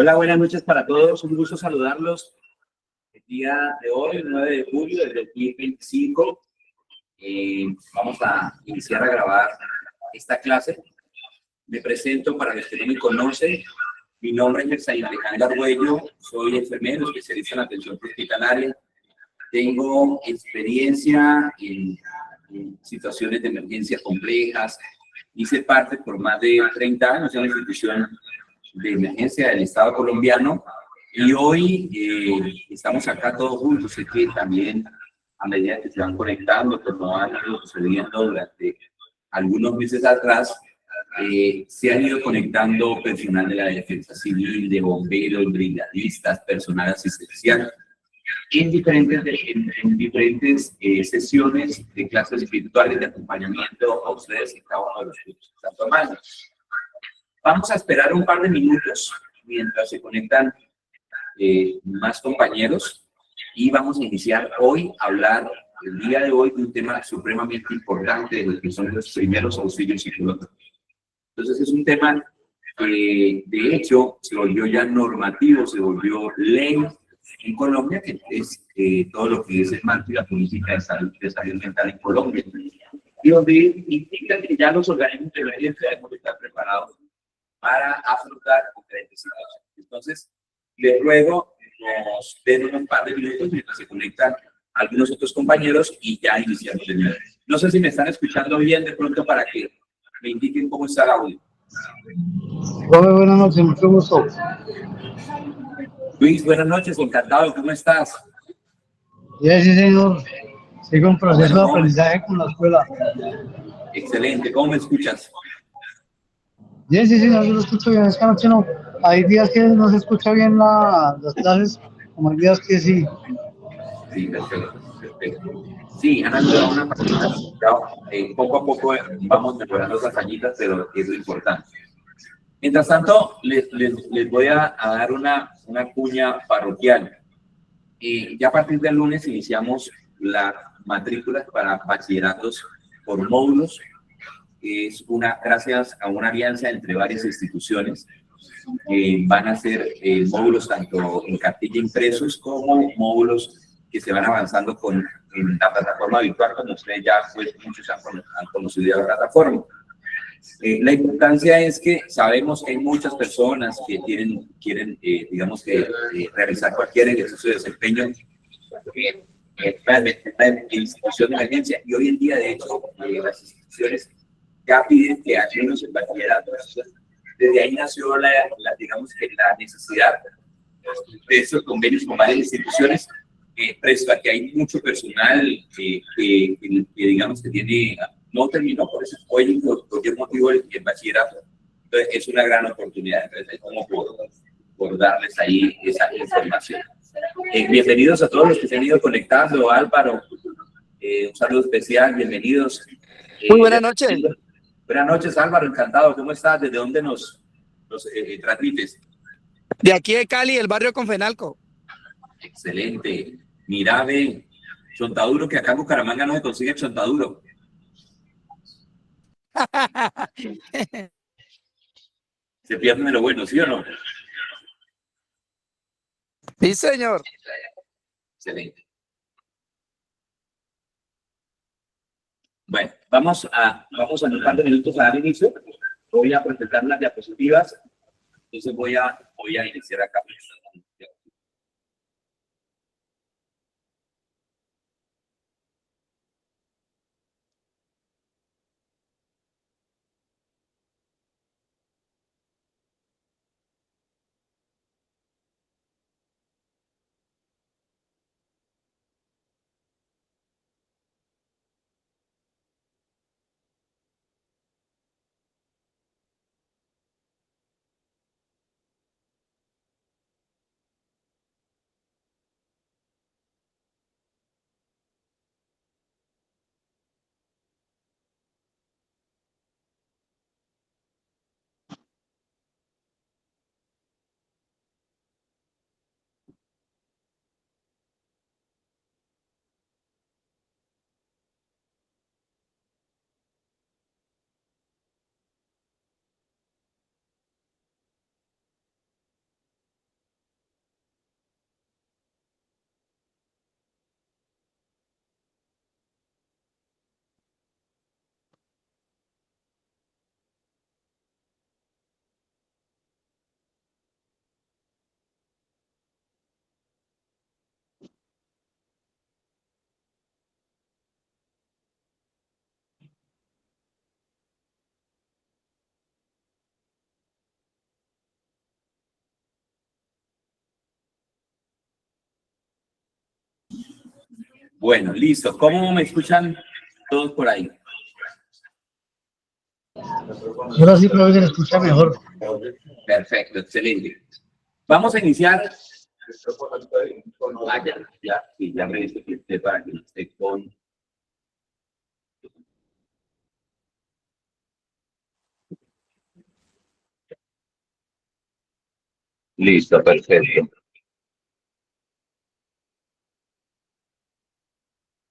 Hola, buenas noches para todos. Un gusto saludarlos el día de hoy, 9 de julio del 2025. Vamos a iniciar a grabar esta clase. Me presento para los que no me conocen. Mi nombre es Mercedes Alejandro Arguello. Soy enfermero, especialista en atención hospitalaria. Tengo experiencia en situaciones de emergencia complejas. Hice parte por más de 30 años en una institución de emergencia del Estado colombiano y hoy estamos acá todos juntos. Sé que también a medida que se van conectando, como han ido sucediendo durante algunos meses atrás, se han ido conectando personal de la defensa civil, de bomberos, brigadistas, personal asistencial, en diferentes sesiones de clases virtuales de acompañamiento a ustedes en cada uno de los cursos que están tomando. Vamos a esperar un par de minutos mientras se conectan más compañeros y vamos a iniciar hoy a hablar el día de hoy de un tema supremamente importante de lo que son los primeros auxilios psicológicos. Entonces es un tema que de hecho se volvió ya normativo, se volvió ley en Colombia, que es todo lo que es el marco y la política de salud mental en Colombia. Y donde indica que ya los organismos de emergencia debemos estar preparados para afrontar diferentes situaciones. Entonces, les ruego nos den un par de minutos mientras se conectan algunos otros compañeros y ya iniciamos de nuevo. No sé si me están escuchando bien de pronto para que me indiquen cómo está el audio. Hola, buenas noches, mucho gusto. Luis, buenas noches, encantado, ¿cómo estás? Sí, señor. Sigo en proceso de aprendizaje con la escuela. Excelente, ¿cómo me escuchas? Sí, señor, yo lo escucho bien. Es que anoche no. Hay días que no se escucha bien las clases, como hay días que sí. Sí, perfecto, perfecto. Sí, han ayudado unas fallitas. Poco a poco vamos mejorando esas fallitas, pero es lo importante. Mientras tanto, les voy a dar una cuña parroquial. Ya a partir del lunes iniciamos las matrículas para bachilleratos por módulos. Es gracias a una alianza entre varias instituciones. Van a ser módulos tanto en cartilla impresos como módulos que se van avanzando en la plataforma virtual, como ustedes ya pues, muchos han conocido la plataforma. La importancia es que sabemos que hay muchas personas que quieren digamos que realizar cualquier ejercicio de desempeño realmente en institución de emergencia, y hoy en día de hecho las instituciones ya piden que al menos el bachillerato. Desde ahí nació digamos que la necesidad de estos convenios con varias instituciones, presto a que hay mucho personal que digamos que no terminó por ese hoy por cualquier motivo el bachillerato. Entonces es una gran oportunidad. Entonces es como por darles ahí esa información. Bienvenidos a todos los que se han ido conectando. Álvaro, un saludo especial, bienvenidos. Muy buenas noches. Buenas noches, Álvaro, encantado. ¿Cómo estás? ¿Desde dónde nos transmites? De aquí de Cali, el barrio Confenalco. Excelente. Mira, ve, chontaduro, que acá en Bucaramanga no se consigue chontaduro. Se pierde de lo bueno, ¿sí o no? Sí, señor. Excelente. Bueno, vamos a un par de minutos a dar inicio. Voy a presentar las diapositivas. Entonces voy a iniciar acá. Bueno, listo. ¿Cómo me escuchan todos por ahí? Ahora sí creo que se le escucha mejor. Perfecto, excelente. Vamos a iniciar. Ah, sí, ya me dice para que no esté con. Listo, perfecto.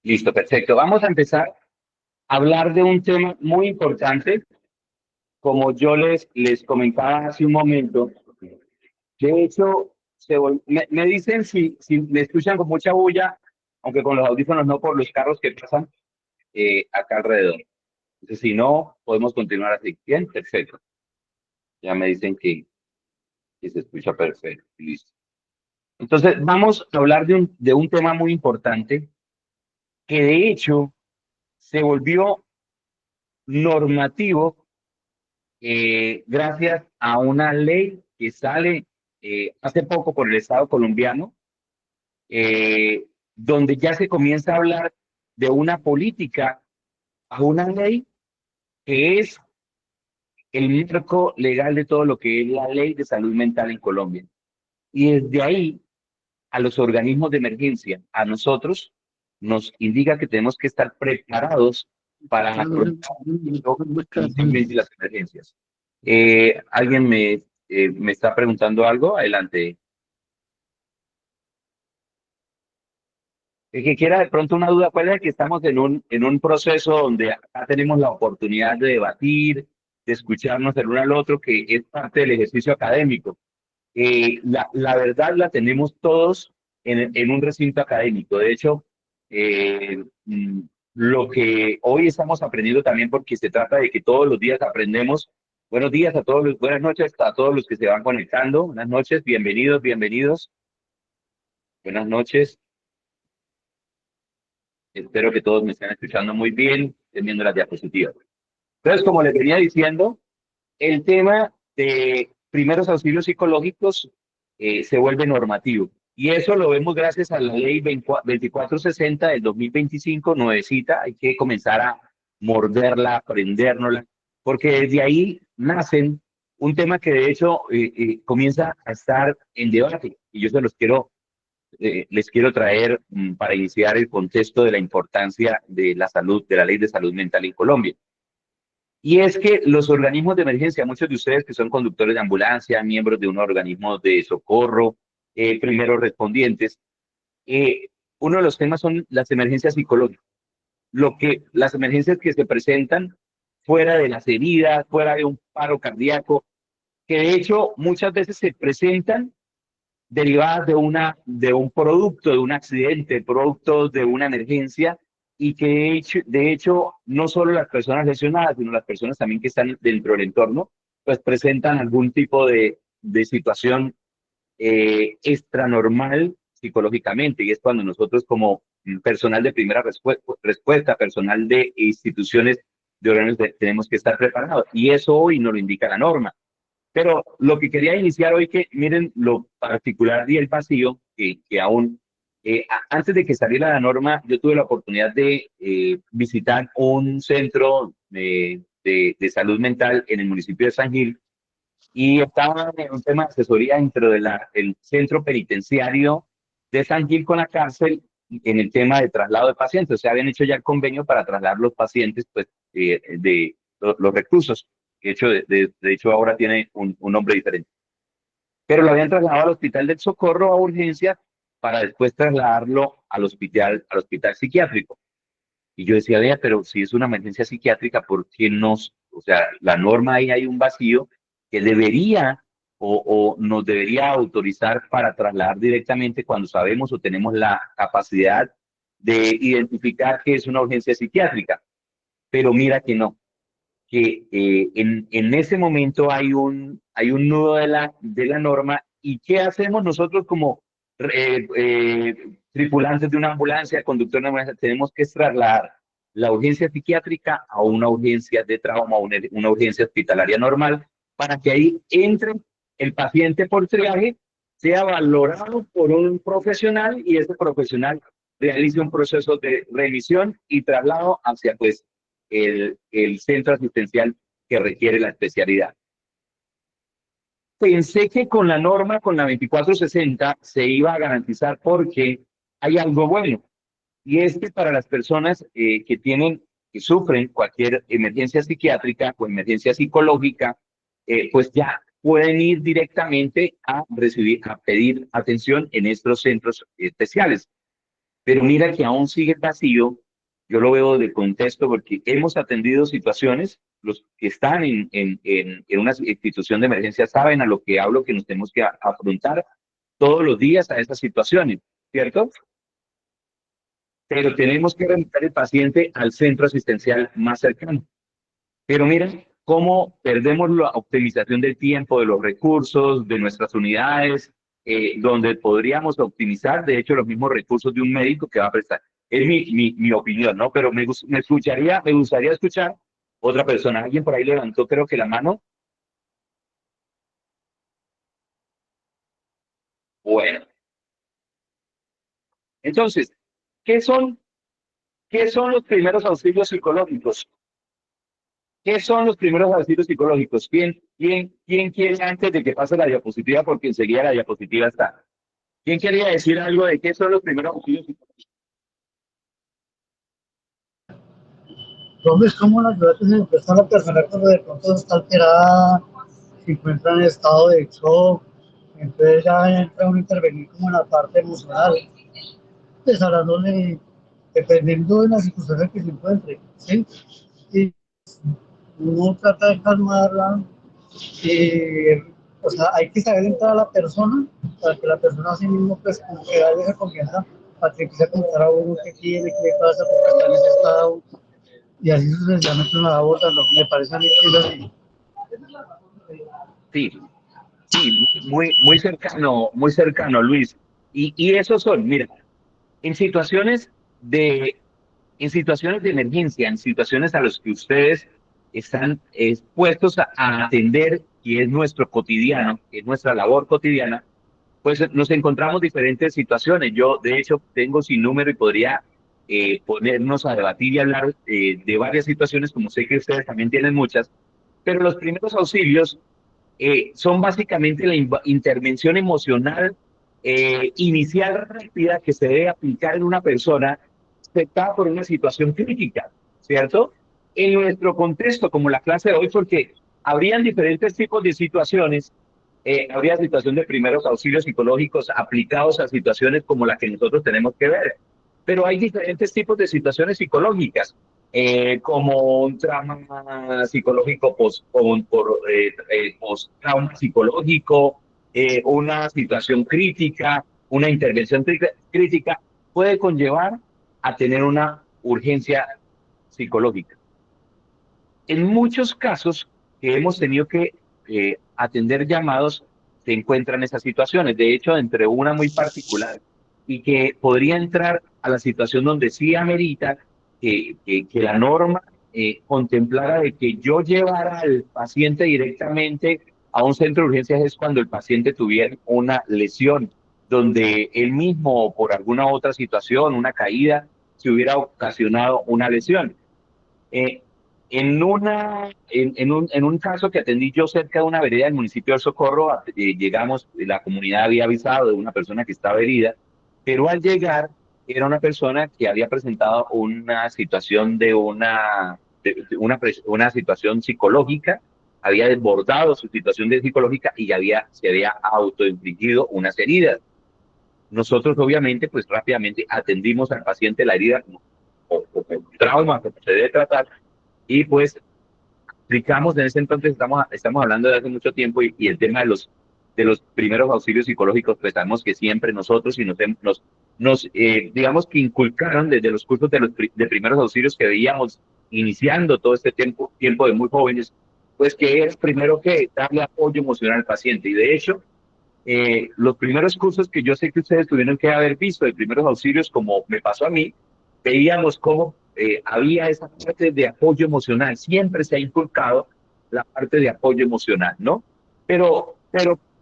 Listo, perfecto. Vamos a empezar a hablar de un tema muy importante. Como yo les comentaba hace un momento, de hecho, me dicen si me escuchan con mucha bulla, aunque con los audífonos no por los carros que pasan acá alrededor. Entonces, si no, podemos continuar así. Bien, perfecto. Ya me dicen que se escucha perfecto. Listo. Entonces, vamos a hablar de un tema muy importante que de hecho se volvió normativo gracias a una ley que sale hace poco por el Estado colombiano, eh, donde ya se comienza a hablar de una política a una ley que es el marco legal de todo lo que es la ley de salud mental en Colombia. Y desde ahí a los organismos de emergencia, a nosotros, nos indica que tenemos que estar preparados para inicialmente las emergencias. ¿Alguien me está preguntando algo? Adelante. El que quiera de pronto una duda, ¿cuál es? Que estamos en un proceso donde acá tenemos la oportunidad de debatir, de escucharnos el uno al otro, que es parte del ejercicio académico. La verdad la tenemos todos en un recinto académico. De hecho, lo que hoy estamos aprendiendo también, porque se trata de que todos los días aprendemos. Buenos días a todos, buenas noches a todos los que se van conectando. Buenas noches, bienvenidos, bienvenidos. Buenas noches. Espero que todos me estén escuchando muy bien, estén viendo las diapositivas. Entonces, como les venía diciendo, el tema de primeros auxilios psicológicos se vuelve normativo. Y eso lo vemos gracias a la ley 2460 del 2025, nuevecita, hay que comenzar a morderla, aprendérnosla, porque desde ahí nacen un tema que de hecho comienza a estar en debate. Y yo se los quiero, les quiero traer para iniciar el contexto de la importancia de la salud, de la ley de salud mental en Colombia. Y es que los organismos de emergencia, muchos de ustedes que son conductores de ambulancia, miembros de un organismo de socorro, primeros respondientes, uno de los temas son las emergencias psicológicas. Las emergencias que se presentan fuera de las heridas, fuera de un paro cardíaco, que de hecho muchas veces se presentan derivadas de un producto, de un accidente, producto de una emergencia, y que de hecho no solo las personas lesionadas, sino las personas también que están dentro del entorno, pues presentan algún tipo de situación extranormal psicológicamente, y es cuando nosotros como personal de primera respuesta, personal de instituciones de órganos tenemos que estar preparados, y eso hoy nos lo indica la norma. Pero lo que quería iniciar hoy, que miren lo particular y el vacío, que aún, antes de que saliera la norma, yo tuve la oportunidad de visitar un centro de salud mental en el municipio de San Gil, y estaba en un tema de asesoría dentro del centro penitenciario de San Gil con la cárcel en el tema de traslado de pacientes. O sea, habían hecho ya el convenio para trasladar los pacientes pues, los reclusos. De hecho, ahora tiene un nombre diferente. Pero lo habían trasladado al Hospital del Socorro a urgencias para después trasladarlo al hospital psiquiátrico. Y yo decía, vea, pero si es una emergencia psiquiátrica, ¿por qué nos, o sea, la norma ahí hay un vacío que debería o nos debería autorizar para trasladar directamente cuando sabemos o tenemos la capacidad de identificar que es una urgencia psiquiátrica? Pero mira que no, que en ese momento hay un nudo de la norma. ¿Y qué hacemos nosotros como tripulantes de una ambulancia, conductor de una ambulancia? Tenemos que trasladar la urgencia psiquiátrica a una urgencia de trauma, una urgencia hospitalaria normal, para que ahí entre el paciente por triaje, sea valorado por un profesional, y ese profesional realice un proceso de remisión y traslado hacia pues el centro asistencial que requiere la especialidad. Pensé que con la norma, con la 2460, se iba a garantizar porque hay algo bueno, y es que para las personas que sufren cualquier emergencia psiquiátrica o emergencia psicológica, pues ya pueden ir directamente a pedir atención en estos centros especiales. Pero mira que aún sigue el vacío, yo lo veo de contexto porque hemos atendido situaciones, los que están en una institución de emergencia saben a lo que hablo, que nos tenemos que afrontar todos los días a esas situaciones, ¿cierto? Pero tenemos que remitir el paciente al centro asistencial más cercano. Pero miren cómo perdemos la optimización del tiempo, de los recursos, de nuestras unidades, donde podríamos optimizar, de hecho, los mismos recursos de un médico que va a prestar. Es mi opinión, ¿no? Pero me gustaría escuchar otra persona. Alguien por ahí levantó, creo que la mano. Bueno, entonces, ¿qué son, qué son los primeros auxilios psicológicos? ¿Qué son los primeros auxilios psicológicos? ¿Quién quiere antes de que pase la diapositiva? Porque enseguida la diapositiva está. ¿Quién quería decir algo de qué son los primeros auxilios psicológicos? ¿Dónde es como la ayuda que se le presta a la persona cuando de pronto está alterada, se encuentra en estado de shock? Entonces ya entra uno a intervenir como en la parte emocional, pues hablándole, dependiendo de la circunstancia que se encuentre, ¿sí? Y uno trata de calmarla, y, o sea, hay que saber entrar a la persona para que la persona a sí mismo, pues, como que darle esa confianza para que empiece a contar a uno qué quiere, qué le pasa, porque está en ese estado, y así sucesivamente uno la va abordando. Me parece a mí que es así. Sí, sí, muy cercano, Luis. Y esos son, mira, en situaciones de, en situaciones de emergencia, en situaciones a las que ustedes están expuestos a atender, y es nuestro cotidiano, que es nuestra labor cotidiana, pues nos encontramos diferentes situaciones. Yo, de hecho, tengo sin número y podría ponernos a debatir y hablar de varias situaciones, como sé que ustedes también tienen muchas, pero los primeros auxilios son básicamente la intervención emocional inicial rápida que se debe aplicar en una persona afectada por una situación crítica, ¿cierto? En nuestro contexto, como la clase de hoy, porque habrían diferentes tipos de situaciones, habría situación de primeros auxilios psicológicos aplicados a situaciones como la que nosotros tenemos que ver, pero hay diferentes tipos de situaciones psicológicas, como un trauma psicológico post-trauma psicológico, una situación crítica, una intervención crítica, puede conllevar a tener una urgencia psicológica. En muchos casos que hemos tenido que atender llamados, se encuentran esas situaciones. De hecho, entre una muy particular y que podría entrar a la situación donde sí amerita que la norma contemplara de que yo llevara al paciente directamente a un centro de urgencias, es cuando el paciente tuviera una lesión, donde él mismo, por alguna otra situación, una caída, se hubiera ocasionado una lesión. Eh, en un caso que atendí yo cerca de una vereda del municipio del Socorro, llegamos, la comunidad había avisado de una persona que estaba herida, pero al llegar era una persona que había presentado una situación una situación psicológica, había desbordado su situación de psicológica y se había autoinfligido unas heridas. Nosotros obviamente pues rápidamente atendimos al paciente la herida o trauma que se debe tratar, y pues aplicamos en ese entonces, estamos hablando de hace mucho tiempo, y el tema de los primeros auxilios psicológicos, pues sabemos que siempre nosotros y digamos que inculcaron desde los cursos de primeros auxilios que veíamos iniciando todo este tiempo de muy jóvenes, pues que es primero que darle apoyo emocional al paciente. Y de hecho, los primeros cursos que yo sé que ustedes tuvieron que haber visto de primeros auxilios, como me pasó a mí, veíamos cómo había esa parte de apoyo emocional. Siempre se ha inculcado la parte de apoyo emocional, ¿no? Pero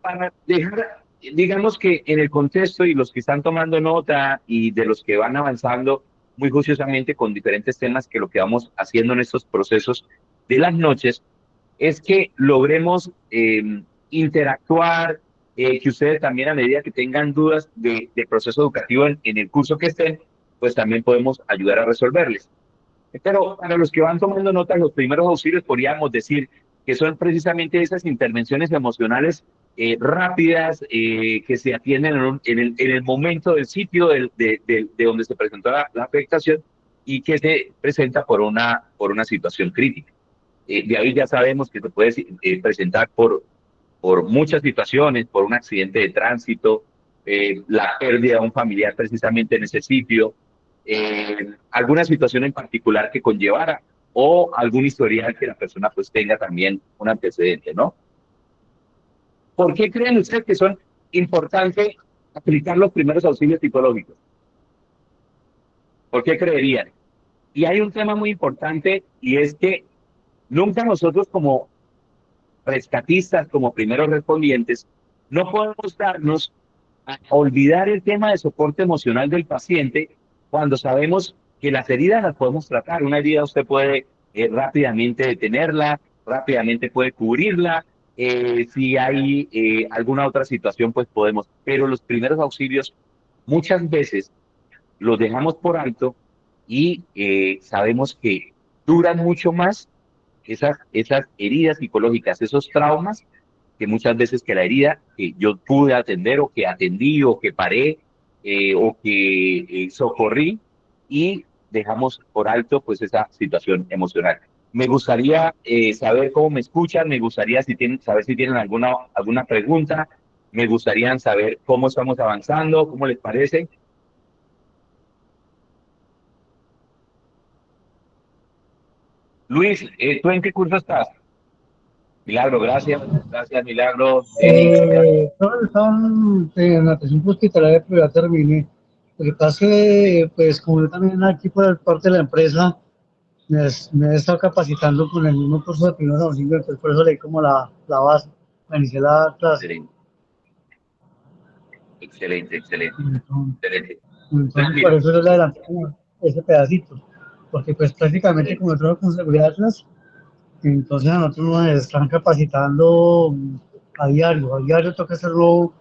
para dejar digamos que en el contexto y los que están tomando nota y de los que van avanzando muy juiciosamente con diferentes temas, que lo que vamos haciendo en estos procesos de las noches es que logremos interactuar, que ustedes también a medida que tengan dudas de proceso educativo en el curso que estén, pues también podemos ayudar a resolverles. Pero para los que van tomando nota, los primeros auxilios podríamos decir que son precisamente esas intervenciones emocionales rápidas que se atienden en el momento del sitio de donde se presentó la afectación y que se presenta por una situación crítica. De ahí ya sabemos que se puede presentar por muchas situaciones, por un accidente de tránsito, la pérdida de un familiar precisamente en ese sitio, alguna situación en particular que conllevara o algún historial que la persona pues tenga también un antecedente, ¿no? ¿Por qué creen ustedes que son importantes aplicar los primeros auxilios psicológicos? ¿Por qué creerían? Y hay un tema muy importante y es que nunca nosotros como rescatistas, como primeros respondientes, no podemos darnos a olvidar el tema de soporte emocional del paciente cuando sabemos que las heridas las podemos tratar. Una herida usted puede rápidamente detenerla, rápidamente puede cubrirla. Si hay alguna otra situación, pues podemos. Pero los primeros auxilios muchas veces los dejamos por alto y sabemos que duran mucho más esas heridas psicológicas, esos traumas, que muchas veces que la herida que yo pude atender o que atendí o que paré o que socorrí y dejamos por alto pues esa situación emocional. Me gustaría saber cómo me escuchan, me gustaría saber si tienen alguna pregunta, me gustaría saber cómo estamos avanzando, cómo les parece. Luis, ¿tú en qué curso estás? Milagro, gracias. Gracias, Milagro. Denis, Todos están en atención hospitalaria, pero ya terminé. Lo que pasa es que, pues, como yo también aquí por parte de la empresa, me he estado capacitando con el mismo curso de primeros auxilios, entonces por eso leí como la base, para iniciar la clase. excelente, excelente, excelente, Entonces, excelente. Entonces, entonces por mira, eso yo le adelanté como ese pedacito, porque pues prácticamente como yo trabajo con seguridad Atlas, entonces a nosotros nos están capacitando a diario toca hacerlo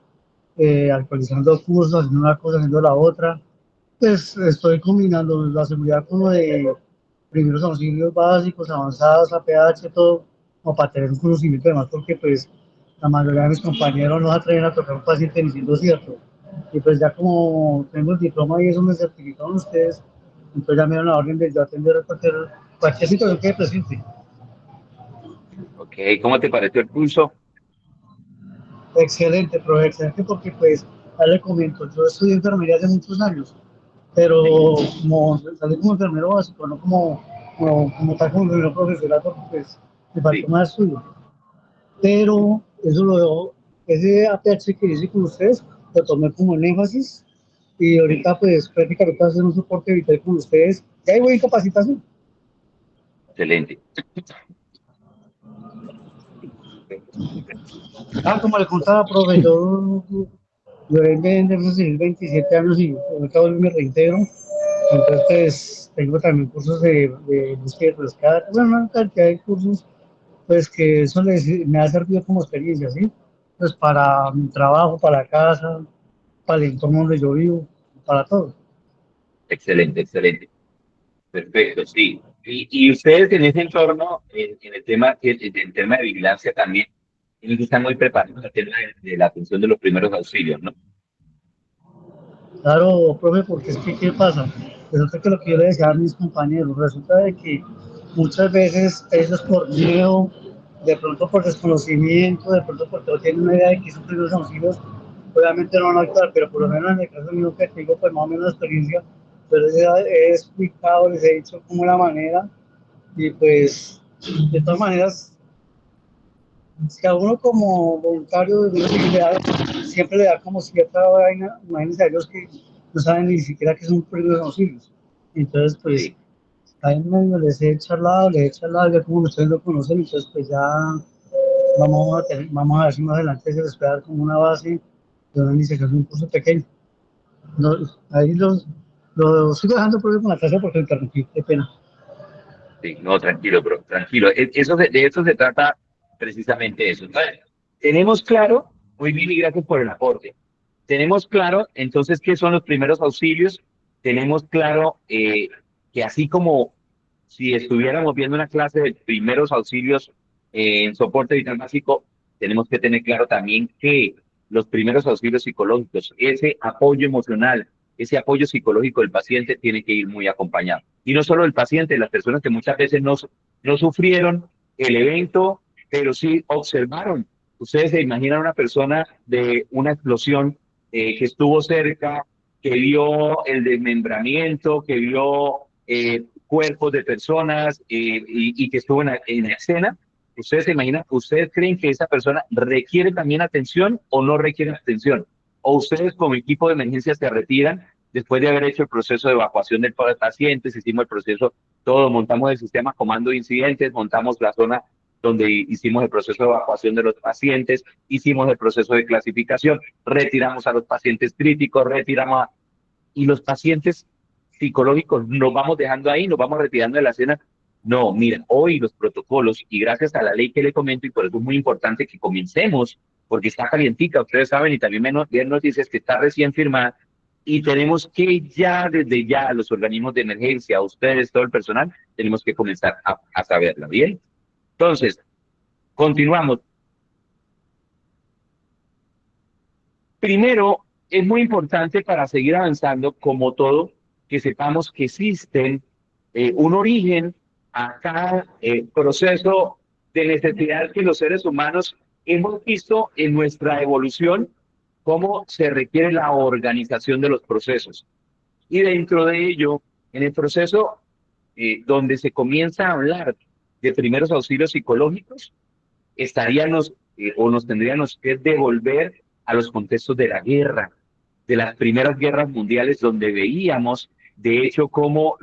actualizando cursos, haciendo una cosa, haciendo la otra. Pues estoy combinando la seguridad como de primeros auxilios básicos, avanzados, APH, todo, como para tener un conocimiento de más, porque pues la mayoría de mis compañeros no se atreven a tocar un paciente diciendo cierto. Y pues ya como tengo el diploma y eso me certificaron ustedes, entonces ya me dieron la orden de yo atender cualquier situación que presente. ok, ¿cómo te pareció el curso? Excelente, profe, excelente, porque pues, ya le comento, yo estudié enfermería hace muchos años, pero como salí como enfermero básico, no como tal como enfermero profesional, porque pues me faltó Sí, más estudio. Pero eso ese APH que hice con ustedes, lo tomé como en énfasis y sí, ahorita pues prácticamente voy a hacer un soporte vital con ustedes. Ya ahí voy en capacitación. excelente. Ah, como le contaba, profe, yo vengo de 27 años y ahorita me reintegro. Entonces, pues, tengo también cursos de búsqueda y rescate, bueno, una cantidad de cursos, pues, que eso me ha servido como experiencia, ¿sí? Pues, para mi trabajo, para la casa, para el entorno donde yo vivo, para todo. Excelente, excelente. Perfecto, sí. Y ustedes en ese entorno, en el tema de vigilancia también, tienen que estar muy preparados al tema de la atención de los primeros auxilios, ¿no? Claro, profe, porque es que, ¿qué pasa? Resulta que lo que yo le decía a mis compañeros, resulta de que muchas veces ellos por miedo, de pronto por desconocimiento, de pronto porque no tienen una idea de qué son primeros auxilios, obviamente no van a actuar, pero por lo menos en el caso mío que tengo, pues más o menos la experiencia, pero he explicado, les he dicho cómo es la manera, y pues, de todas maneras, si a uno como voluntario de una seguridad siempre le da como cierta vaina, imagínense a ellos que no saben ni siquiera qué son primeros auxilios. Entonces, pues, Sí, ahí medio les he charlado, ya como ustedes lo conocen, entonces pues ya vamos a ver si más adelante se les puede dar como una base Yo ni siquiera es un curso pequeño. No, ahí lo sigo dejando por con la clase porque interrumpí, qué pena. Sí, no, tranquilo, bro, tranquilo. De eso se trata precisamente eso. Entonces, tenemos claro, muy bien y gracias por el aporte. Tenemos claro, entonces, qué son los primeros auxilios. Tenemos claro que así como si estuviéramos viendo una clase de primeros auxilios en soporte vital básico, tenemos que tener claro también que los primeros auxilios psicológicos, ese apoyo emocional, ese apoyo psicológico del paciente tiene que ir muy acompañado. Y no solo el paciente, las personas que muchas veces no sufrieron el evento, pero sí observaron. Ustedes se imaginan una persona de una explosión que estuvo cerca, que vio el desmembramiento, que vio cuerpos de personas y que estuvo en escena. Ustedes se imaginan, ¿ustedes creen que esa persona requiere también atención o no requiere atención? ¿O ustedes como equipo de emergencia se retiran después de haber hecho el proceso de evacuación del paciente? Hicimos el proceso, todo, montamos el sistema comando de incidentes, montamos la zona donde hicimos el proceso de evacuación de los pacientes, hicimos el proceso de clasificación, retiramos a los pacientes críticos, y los pacientes psicológicos nos vamos dejando ahí, nos vamos retirando de la escena. No, mira, hoy los protocolos, y gracias a la ley que le comento, y por eso es muy importante que comencemos, porque está calientica, ustedes saben, y también bien nos dices que está recién firmada, y tenemos que ya, desde ya, los organismos de emergencia, ustedes, todo el personal, tenemos que comenzar a saberla, ¿bien? Entonces, continuamos. Primero, es muy importante para seguir avanzando, como todo, que sepamos que existen un origen a cada proceso de necesidad que los seres humanos hemos visto en nuestra evolución, cómo se requiere la organización de los procesos. Y dentro de ello, en el proceso donde se comienza a hablar de primeros auxilios psicológicos, estaríamos o nos tendríamos que devolver a los contextos de la guerra, de las primeras guerras mundiales, donde veíamos, de hecho, cómo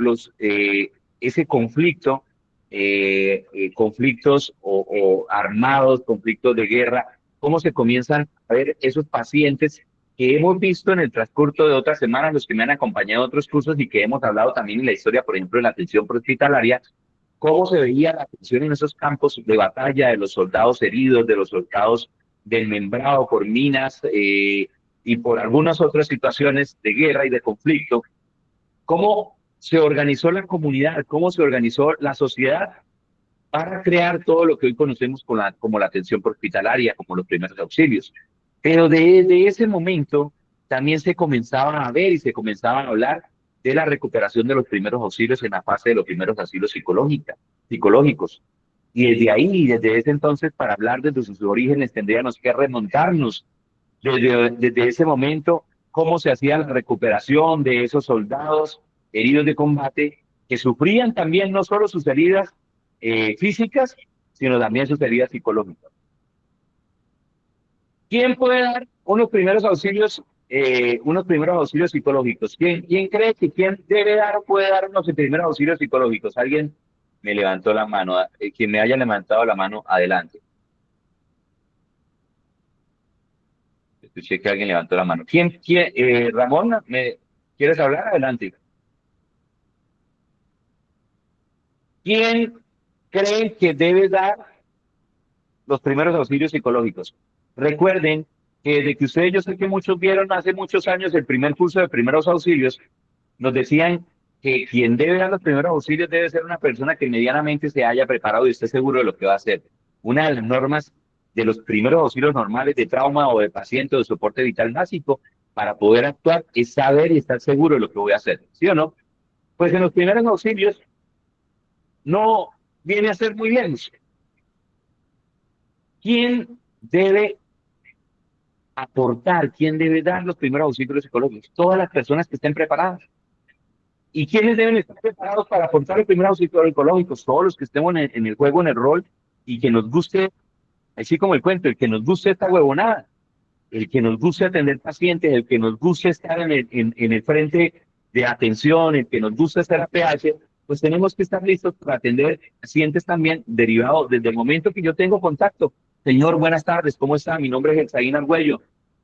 ese conflicto, conflictos o armados, conflictos de guerra, cómo se comienzan a ver esos pacientes que hemos visto en el transcurso de otras semanas, los que me han acompañado a otros cursos y que hemos hablado también en la historia, por ejemplo, de la atención prehospitalaria, cómo se veía la atención en esos campos de batalla de los soldados heridos, de los soldados desmembrados por minas y por algunas otras situaciones de guerra y de conflicto, cómo se organizó la comunidad, cómo se organizó la sociedad para crear todo lo que hoy conocemos como la atención hospitalaria, como los primeros auxilios. Pero desde ese momento también se comenzaba a ver y se comenzaba a hablar de la recuperación de los primeros auxilios en la fase de los primeros auxilios psicológicos. Y desde ahí, desde ese entonces, para hablar desde sus orígenes, tendríamos que remontarnos desde ese momento, cómo se hacía la recuperación de esos soldados heridos de combate que sufrían también no solo sus heridas físicas, sino también sus heridas psicológicas. ¿Quién puede dar unos primeros auxilios psicológicos? ¿Quién cree que quién debe dar o puede dar unos primeros auxilios psicológicos? Alguien me levantó la mano. Quien me haya levantado la mano, adelante. Escuché que alguien levantó la mano. Ramón, ¿quieres hablar? Adelante. ¿Quién cree que debe dar los primeros auxilios psicológicos? Recuerden que desde que ustedes, yo sé que muchos vieron hace muchos años el primer curso de primeros auxilios, nos decían que quien debe dar los primeros auxilios debe ser una persona que medianamente se haya preparado y esté seguro de lo que va a hacer. Una de las normas de los primeros auxilios normales de trauma o de paciente o de soporte vital básico para poder actuar es saber y estar seguro de lo que voy a hacer, ¿sí o no? Pues en los primeros auxilios no viene a ser muy bien. ¿Quién debe aportar? ¿Quién debe dar los primeros auxilios psicológicos? Todas las personas que estén preparadas. ¿Y quiénes deben estar preparados para aportar los primeros auxilios psicológicos? Todos los que estemos en el juego, en el rol, y que nos guste, así como el cuento, el que nos guste esta huevonada, el que nos guste atender pacientes, el que nos guste estar en el frente de atención, el que nos guste estar a PH, pues tenemos que estar listos para atender pacientes también derivados desde el momento que yo tengo contacto. Señor, buenas tardes, ¿cómo está? Mi nombre es Elsaín Argüello.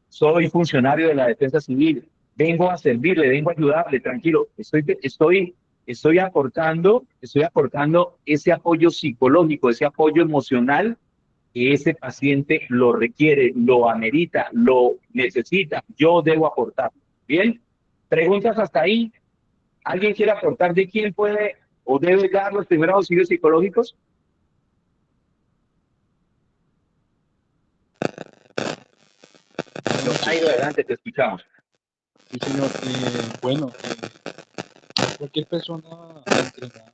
soy funcionario de la Defensa Civil, vengo a servirle, vengo a ayudarle, tranquilo, estoy aportando ese apoyo psicológico, ese apoyo emocional que ese paciente lo requiere, lo amerita, lo necesita, yo debo aportar. Bien, preguntas hasta ahí. ¿Alguien quiere aportar de quién puede o debe dar los primeros auxilios psicológicos? Buenas Don Jairo, noches. adelante, te escuchamos. Sí, señor. Bueno, cualquier persona entrenada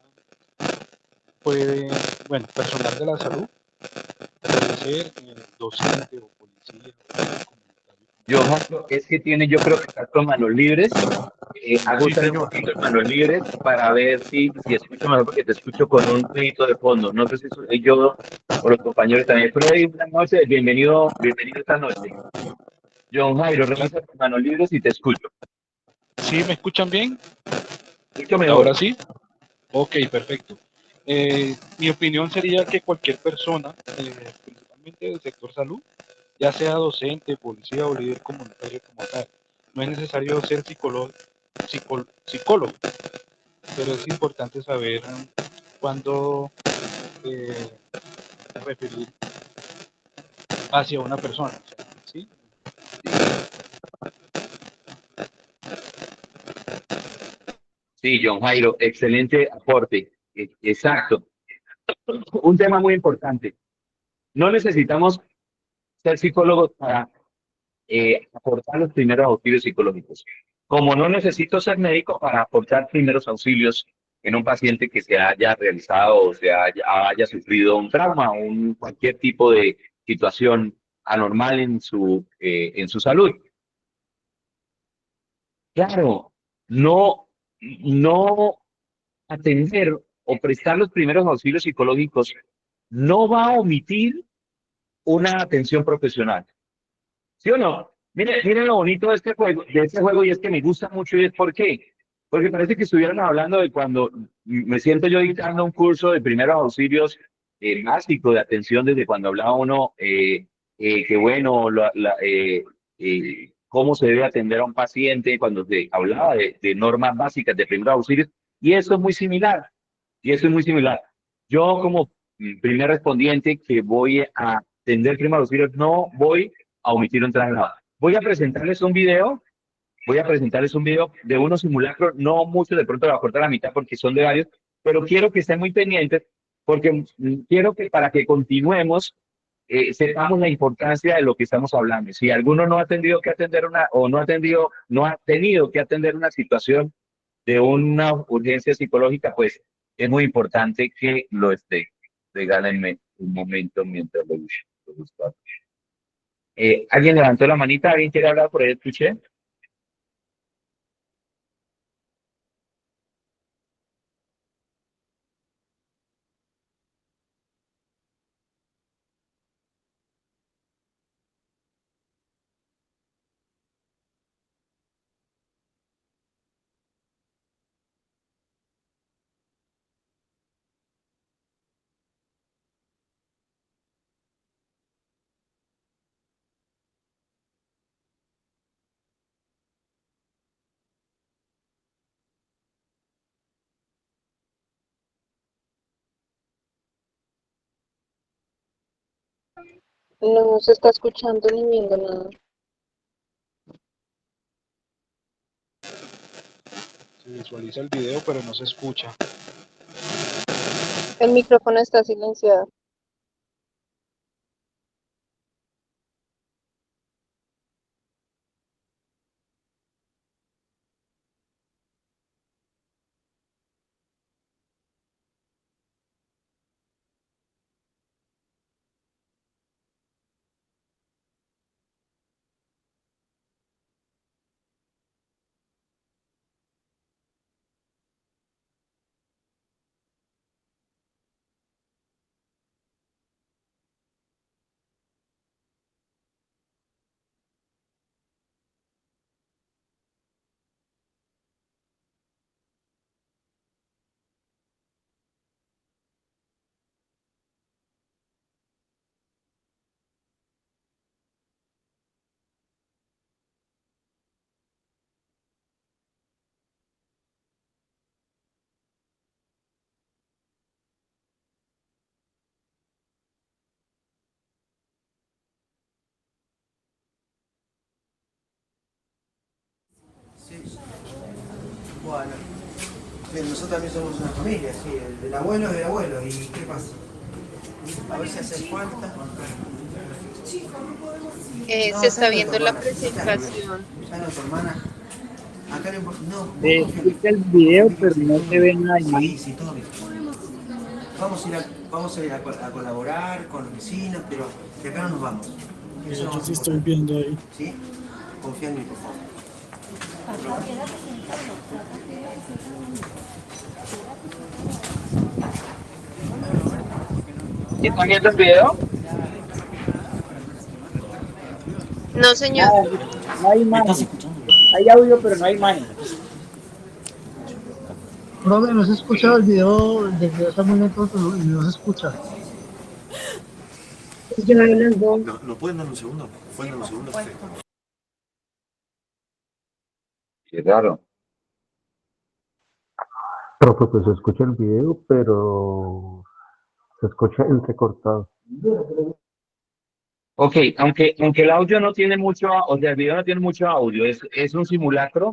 puede, bueno, personal de la salud, puede ser docente o policía o comunitario. Yo, Jairo, es que tiene, yo creo que está con manos libres. Sí, Ajustale un señor. poquito en manos libres para ver si escucho mejor, porque te escucho con un ruido de fondo. No sé si soy yo o los compañeros también. Freddy, buenas noches, bienvenido esta noche. John Jairo, revisa tus manos libres y te escucho. ¿Sí me escuchan bien? Escucho Ahora mejor. sí. Ok, perfecto. Mi opinión sería que cualquier persona, principalmente del sector salud, ya sea docente, policía o líder comunitario como tal, no es necesario ser psicólogo, pero es importante saber cuándo eh, referir hacia una persona. O sea, ¿sí? Sí, John Jairo, excelente aporte. Exacto. Un tema muy importante. No necesitamos ser psicólogos para aportar los primeros auxilios psicológicos. Como no necesito ser médico para aportar primeros auxilios en un paciente que se haya realizado o haya sufrido un trauma o cualquier tipo de situación anormal en su salud. Claro, no, no atender o prestar los primeros auxilios psicológicos no va a omitir una atención profesional. ¿Sí o no? Miren lo bonito de este juego y es que me gusta mucho y es por qué. Porque parece que estuvieran hablando de cuando me siento yo dictando un curso de primeros auxilios básico de atención desde cuando hablaba uno que bueno, cómo se debe atender a un paciente cuando se hablaba de normas básicas de primeros auxilios y eso es muy similar. Y eso es muy similar. Yo como primer respondiente que voy a atender primeros auxilios no voy a omitir un traslado. Voy a presentarles un video de unos simulacros, no mucho, de pronto lo voy a cortar a la mitad porque son de varios, pero quiero que estén muy pendientes porque quiero que para que continuemos sepamos la importancia de lo que estamos hablando. Si alguno no ha tenido que atender o no ha tenido que atender una situación de una urgencia psicológica, pues es muy importante que lo esté. Regálenme un momento mientras lo busco. ¿Alguien levantó la manita? ¿Alguien quiere hablar por ahí? Escuché. No se está escuchando ni viendo nada. Se visualiza el video, pero no se escucha. El micrófono está silenciado. Bueno, bien, nosotros también somos una familia, sí, el abuelo es el abuelo, ¿y qué pasa? A ver si hace falta. Se está viendo la presentación. Ya no, tu hermana. Acá no importa, no. Explica el video, pero no se ve nada. Sí, sí, todo bien. Vamos a ir a colaborar con los vecinos, pero de acá no nos vamos. Eso Yo sí estoy viendo ahí. ¿Sí? Confía en mí, por favor. ¿Están viendo el video? No, señor. No hay imagen. Hay audio, pero no hay imagen. Profe, no se escucha el video está muy lento, no se escucha. ¿No pueden dar un segundo? ¿Pueden dar un segundo? Qué raro. Profe, pues se escucha el video, pero se escucha entrecortado. Ok, aunque el audio no tiene mucho, o sea, el video no tiene mucho audio, es un simulacro.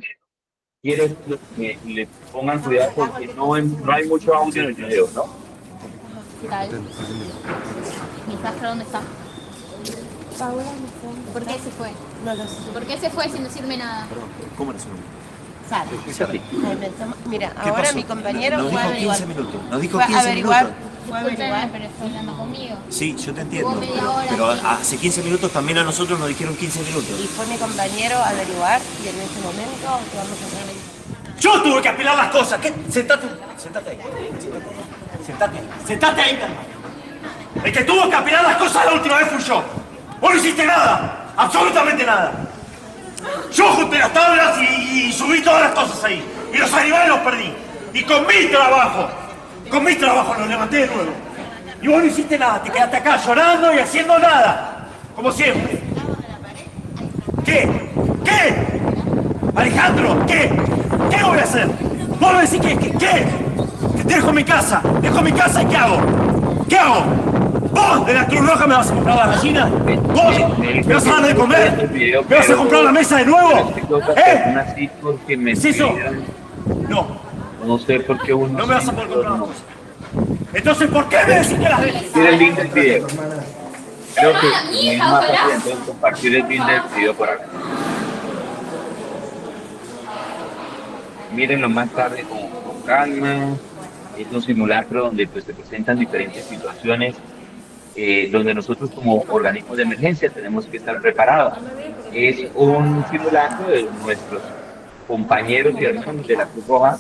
Quiero que le pongan cuidado porque no hay mucho audio en el video, ¿no? ¿Mi Sastra dónde está? ¿Por qué se fue? No lo sé. ¿Por qué se fue sin decirme nada? ¿Cómo era su nombre? Sara. Sí. Mira, ¿Qué ahora pasó? mi compañero Nos fue a dijo averiguar. 15 minutos. Nos dijo Fue a 15 averiguar. minutos. Fue a Discúlpeme, averiguar. pero está hablando conmigo. Sí, yo te entiendo. Hubo media hora, Pero sí. hace 15 minutos también a nosotros nos dijeron 15 minutos. Y fue mi compañero a averiguar y en este momento vamos a entrar en... Yo tuve que apilar las cosas. ¿Qué? Sentate ahí. Sentate ahí, calma. El que tuvo que apilar las cosas la última vez fui yo. Vos no hiciste nada. Absolutamente nada. Yo junté las tablas y subí todas las cosas ahí. Y los animales los perdí. Y con mi trabajo los levanté de nuevo. Y vos no hiciste nada. Te quedaste acá llorando y haciendo nada. Como siempre. ¿Qué? Alejandro, ¿qué? ¿Qué voy a hacer? Vos me decís ¿qué? Que te dejo mi casa y ¿qué hago? ¿Qué hago? ¿Vos de la Cruz Roja me vas a comprar la gallina? ¿Vos me vas a dar de comer? ¿Me vas a comprar la mesa de nuevo? Así porque me ¿Es eso? pidieron, No no sé por qué uno. me vas a poder comprar las cosas. Entonces, ¿por qué me decís que las ves? Tiene el link del video. Creo que Ah, mi es hija, más ojalá. fácil entonces compartir el link del video por acá. Mírenlo más tarde con calma. Es un simulacro donde pues, se presentan diferentes situaciones donde nosotros como organismos de emergencia tenemos que estar preparados. Es un simulacro de nuestros compañeros y hermanos de la Cruz Roja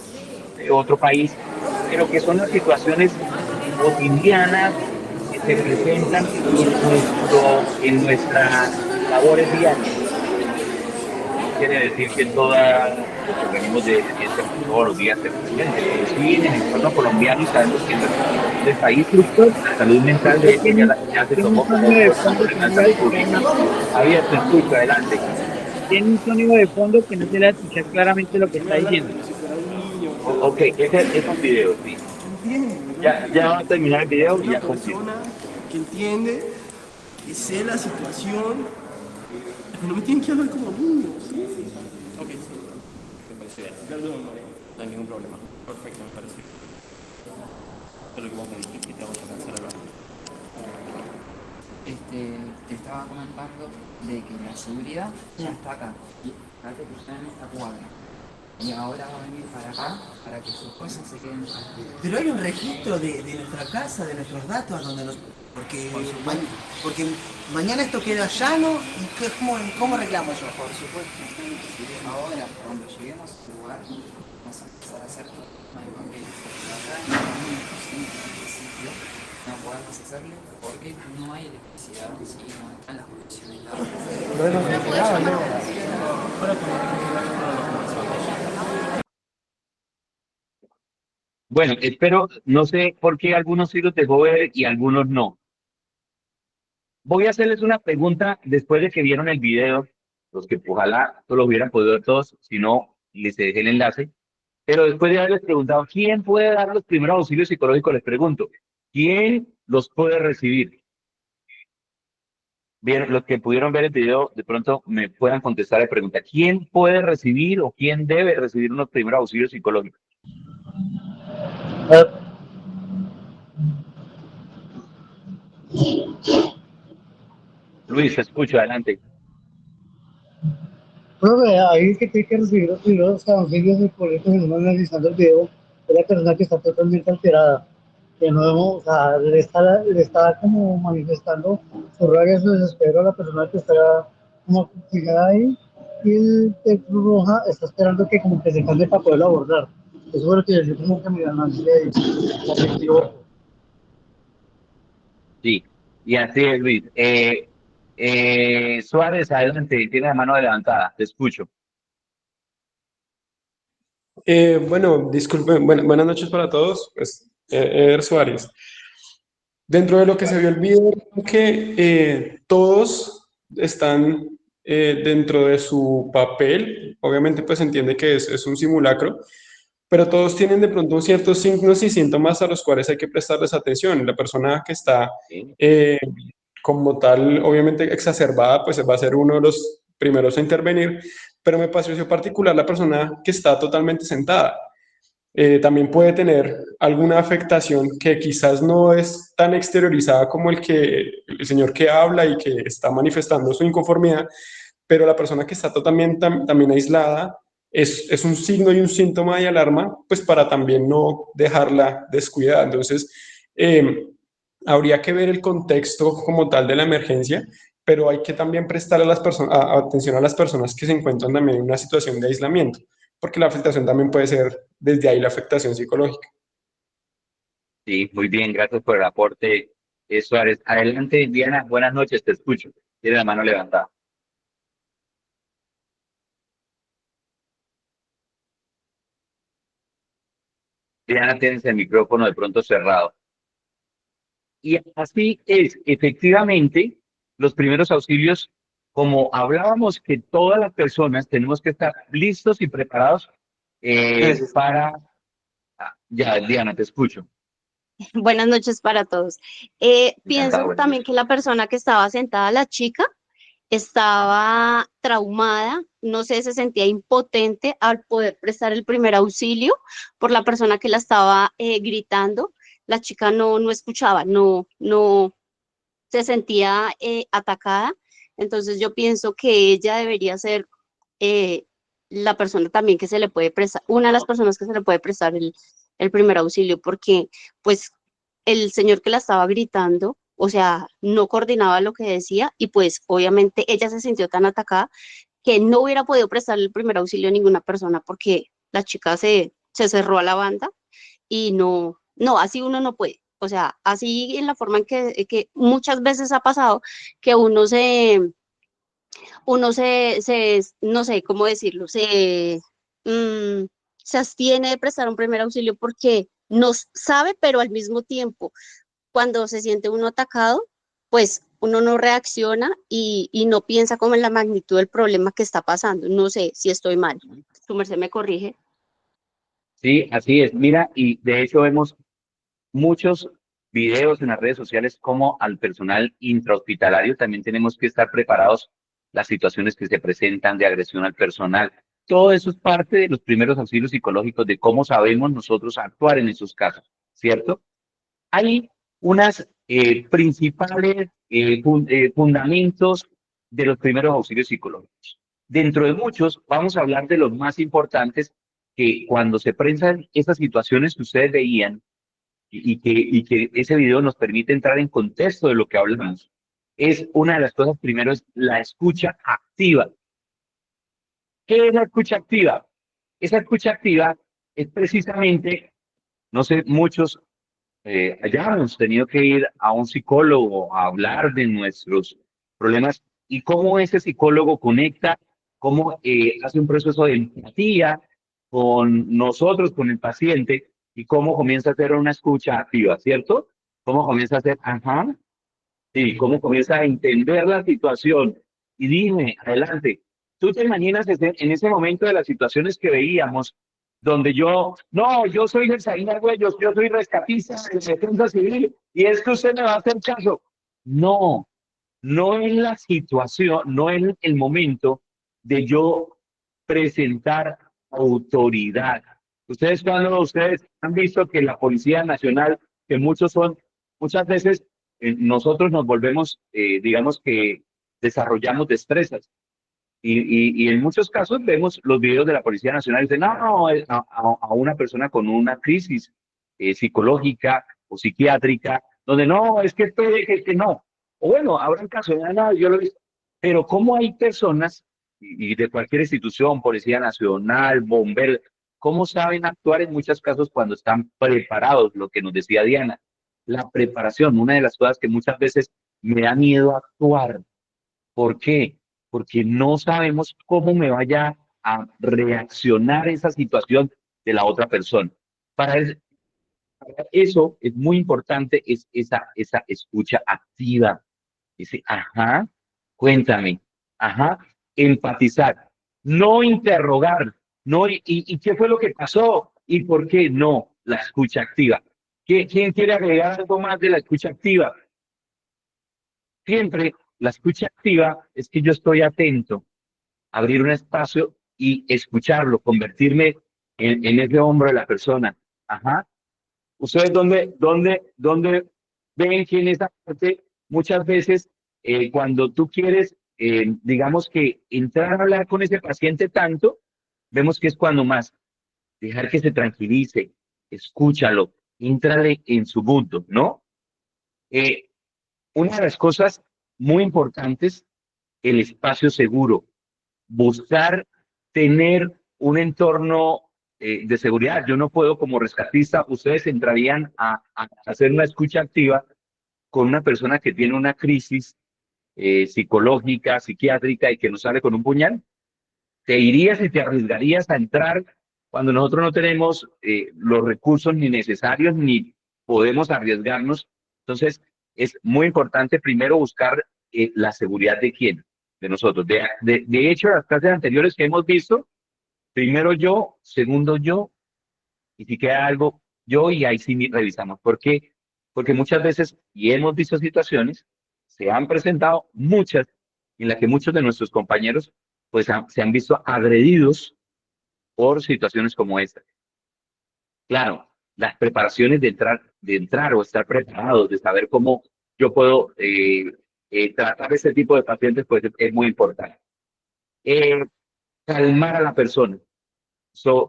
de otro país, pero que son las situaciones cotidianas que se presentan en nuestras labores diarias. Quiere decir que todos los organismos de emergencia todos los días se presentan, pero sí en el entorno colombiano y sabemos que en nuestro país la salud mental de ella ya se tomó como una salud pública. Javier, te escucho, adelante. Tiene un sonido de fondo que no se le escucha claramente lo que está diciendo. Ok, ese es un video, sí. Ya va a terminar el video y ya continúo. Que entiende, que sé la situación, que no me tienen que hablar como niños. ¿Sí? Ok, sí. Me parece bien. No hay ningún problema. Perfecto, me parece. Todo lo que vos me dijiste que te vamos a cancelar. Te estaba comentando de que la seguridad ya está acá. Y acá te cruzan en esta cuadra. Y ahora va a venir para acá para que sus cosas se queden aquí. Pero hay un registro de nuestra casa, de nuestros datos, donde nos... Porque mañana esto queda llano y ¿cómo arreglamos eso? Por supuesto. Ahora, cuando lleguemos a este lugar, vamos a empezar a hacer más papeles. Acá en el sitio no podemos hacerlo porque no hay electricidad y no están las conexiones. Bueno, espero, no sé por qué algunos sí los dejó ver y algunos no. Voy a hacerles una pregunta después de que vieron el video, los que ojalá lo hubieran podido ver todos, si no, les dejé el enlace. Pero después de haberles preguntado, ¿quién puede dar los primeros auxilios psicológicos? Les pregunto, ¿quién los puede recibir? Bien, los que pudieron ver el video, de pronto me puedan contestar la pregunta. ¿Quién puede recibir o quién debe recibir unos primeros auxilios psicológicos? Eh, Luis, te escucho, adelante. Profe, ahí que tiene que recibir los primeros auxilios psicológicos en uno analizando el video es la persona que está totalmente alterada, que no vemos, o sea, le está como manifestando su rabia, su desespero a la persona que está como fijada ahí, y el Cruz Roja está esperando que como que se calme para poderlo abordar. Eso es lo que yo como que me análisis de Sí, y así es, Luis. Suárez, adelante, tiene la mano levantada, te escucho. Bueno, disculpen, buenas noches para todos. Pues, Eder Suárez. Dentro de lo que se vio el video, creo que todos están dentro de su papel. Obviamente, pues entiende que es un simulacro, pero todos tienen de pronto ciertos signos y síntomas a los cuales hay que prestarles atención. La persona que está eh, como tal, obviamente exacerbada, pues va a ser uno de los primeros a intervenir, pero me pareció particular la persona que está totalmente sentada. También puede tener alguna afectación que quizás no es tan exteriorizada como el señor que habla y que está manifestando su inconformidad, pero la persona que está también aislada es un signo y un síntoma de alarma, pues para también no dejarla descuidada. Entonces, habría que ver el contexto como tal de la emergencia, pero hay que también prestar atención a las personas que se encuentran también en una situación de aislamiento, porque la afectación también puede ser desde ahí la afectación psicológica. Sí, muy bien, gracias por el aporte, Suárez. Adelante, Diana, buenas noches, te escucho. Tiene la mano levantada. Diana, tienes el micrófono de pronto cerrado. Y así es, efectivamente, los primeros auxilios, como hablábamos que todas las personas tenemos que estar listos y preparados para... Ya, Diana, te escucho. Buenas noches para todos. Pienso Buenas también noches. que la persona que estaba sentada, la chica, estaba traumada, no sé, se sentía impotente al poder prestar el primer auxilio por la persona que la estaba gritando. La chica no escuchaba, no se sentía atacada. Entonces yo pienso que ella debería ser eh, la persona también que se le puede prestar, una de las personas que se le puede prestar el primer auxilio, porque pues el señor que la estaba gritando, o sea, no coordinaba lo que decía y pues obviamente ella se sintió tan atacada que no hubiera podido prestar el primer auxilio a ninguna persona porque la chica se cerró a la banda y no, así uno no puede. O sea, así en la forma en que muchas veces ha pasado que no sé cómo decirlo, se abstiene de prestar un primer auxilio porque no sabe, pero al mismo tiempo, cuando se siente uno atacado, pues uno no reacciona y no piensa como en la magnitud del problema que está pasando. No sé si estoy mal. Tu merced me corrige. Sí, así es. Mira, y de hecho vemos muchos videos en las redes sociales como al personal intrahospitalario también tenemos que estar preparados las situaciones que se presentan de agresión al personal. Todo eso es parte de los primeros auxilios psicológicos de cómo sabemos nosotros actuar en esos casos, ¿cierto? Hay unas principales fundamentos de los primeros auxilios psicológicos. Dentro de muchos, vamos a hablar de los más importantes que cuando se presentan esas situaciones que ustedes veían, y que ese video nos permite entrar en contexto de lo que hablamos. Es una de las cosas, primero, es la escucha activa. ¿Qué es la escucha activa? Esa escucha activa es precisamente, no sé, muchos ya hemos tenido que ir a un psicólogo a hablar de nuestros problemas y cómo ese psicólogo conecta, cómo hace un proceso de empatía con nosotros, con el paciente, y cómo comienza a hacer una escucha activa, ¿cierto? Cómo comienza a hacer, ajá, sí, cómo comienza a entender la situación. Y dime, adelante, ¿tú te imaginas en ese momento de las situaciones que veíamos, donde yo soy Gersaín Argüello, yo soy rescatista de defensa civil, y es que usted me va a hacer caso? No, no es la situación, no es el momento de yo presentar autoridad. Ustedes han visto que la Policía Nacional, que muchas veces nosotros nos volvemos, digamos que desarrollamos destrezas. Y en muchos casos vemos los videos de la Policía Nacional y dicen, no, a una persona con una crisis psicológica o psiquiátrica, donde no, es que no. O bueno, habrá un caso, no, yo lo he visto. Pero cómo hay personas, y de cualquier institución, Policía Nacional, bomberos, cómo saben actuar en muchos casos cuando están preparados, lo que nos decía Diana. La preparación, una de las cosas que muchas veces me da miedo actuar. ¿Por qué? Porque no sabemos cómo me vaya a reaccionar esa situación de la otra persona. Para eso es muy importante esa escucha activa. Dice, ajá, cuéntame, ajá, empatizar, no interrogar, no, ¿y qué fue lo que pasó? ¿Y por qué? No, la escucha activa. ¿Quién quiere agregar algo más de la escucha activa? Siempre la escucha activa es que yo estoy atento, abrir un espacio y escucharlo, convertirme en ese hombro de la persona. Ajá. ¿Ustedes dónde ven que en esa parte muchas veces cuando tú quieres, digamos que entrar a hablar con ese paciente tanto, vemos que es cuando más dejar que se tranquilice, escúchalo, entrale en su mundo, ¿no? Una de las cosas muy importantes, el espacio seguro, buscar tener un entorno de seguridad. Yo no puedo como rescatista, ustedes entrarían a hacer una escucha activa con una persona que tiene una crisis psicológica, psiquiátrica y que no sale con un puñal. ¿Te irías y te arriesgarías a entrar cuando nosotros no tenemos los recursos ni necesarios ni podemos arriesgarnos? Entonces, es muy importante primero buscar la seguridad de quién, de nosotros. De hecho, las clases anteriores que hemos visto, primero yo, segundo yo, y si queda algo, yo, y ahí sí revisamos. ¿Por qué? Porque muchas veces, y hemos visto situaciones, se han presentado muchas, en las que muchos de nuestros compañeros pues se han visto agredidos por situaciones como esta. Claro, las preparaciones de entrar o estar preparados, de saber cómo yo puedo tratar este tipo de pacientes, pues es muy importante. Calmar a la persona.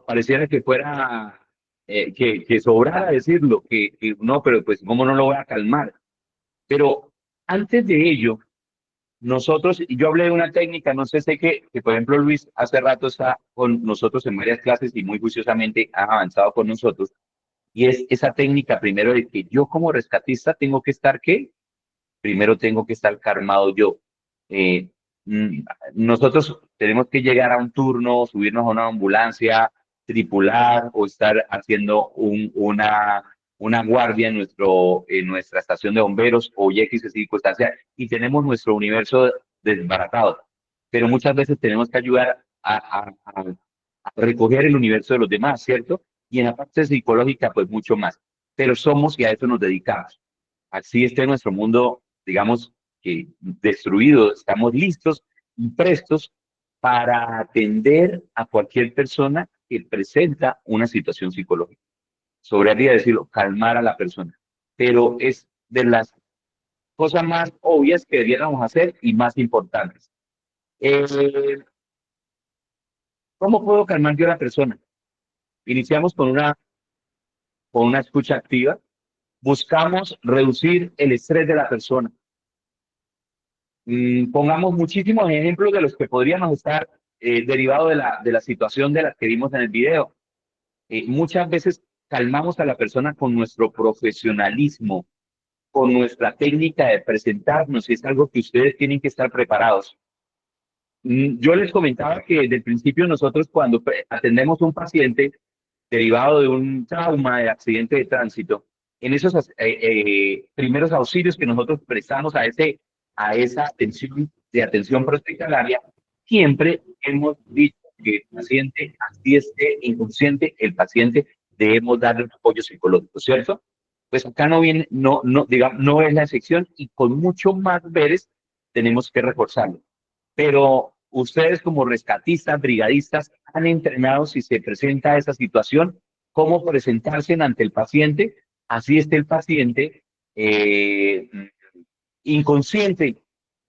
Pareciera que fuera, que sobrara decirlo, que no, pero pues cómo no lo voy a calmar. Pero antes de ello, nosotros, y yo hablé de una técnica, no sé que por ejemplo Luis hace rato está con nosotros en varias clases y muy juiciosamente ha avanzado con nosotros, y es esa técnica primero de que yo como rescatista tengo que estar, ¿qué? Primero tengo que estar calmado yo. Nosotros tenemos que llegar a un turno, subirnos a una ambulancia, tripular o estar haciendo una guardia en nuestra estación de bomberos o X circunstancia y tenemos nuestro universo desbaratado. Pero muchas veces tenemos que ayudar a recoger el universo de los demás, ¿cierto? Y en la parte psicológica, pues mucho más. Pero somos y a eso nos dedicamos. Así esté nuestro mundo, digamos, que destruido, estamos listos y prestos para atender a cualquier persona que presenta una situación psicológica. Sobraría decirlo, calmar a la persona, pero es de las cosas más obvias que debiéramos hacer y más importantes. ¿Cómo puedo calmar yo a la persona? Iniciamos con una escucha activa. Buscamos reducir el estrés de la persona. Pongamos muchísimos ejemplos de los que podríamos estar derivados de la situación de las que vimos en el video. Muchas veces calmamos a la persona con nuestro profesionalismo, con nuestra técnica de presentarnos, y es algo que ustedes tienen que estar preparados. Yo les comentaba que desde el principio nosotros cuando atendemos a un paciente derivado de un trauma, de accidente de tránsito, en esos primeros auxilios que nosotros prestamos a esa atención prehospitalaria, siempre hemos dicho que el paciente, así esté inconsciente, el paciente debemos darle un apoyo psicológico, ¿cierto? Pues acá no es la excepción y con mucho más veres tenemos que reforzarlo. Pero ustedes como rescatistas, brigadistas, han entrenado si se presenta esa situación, cómo presentarse ante el paciente, así esté el paciente inconsciente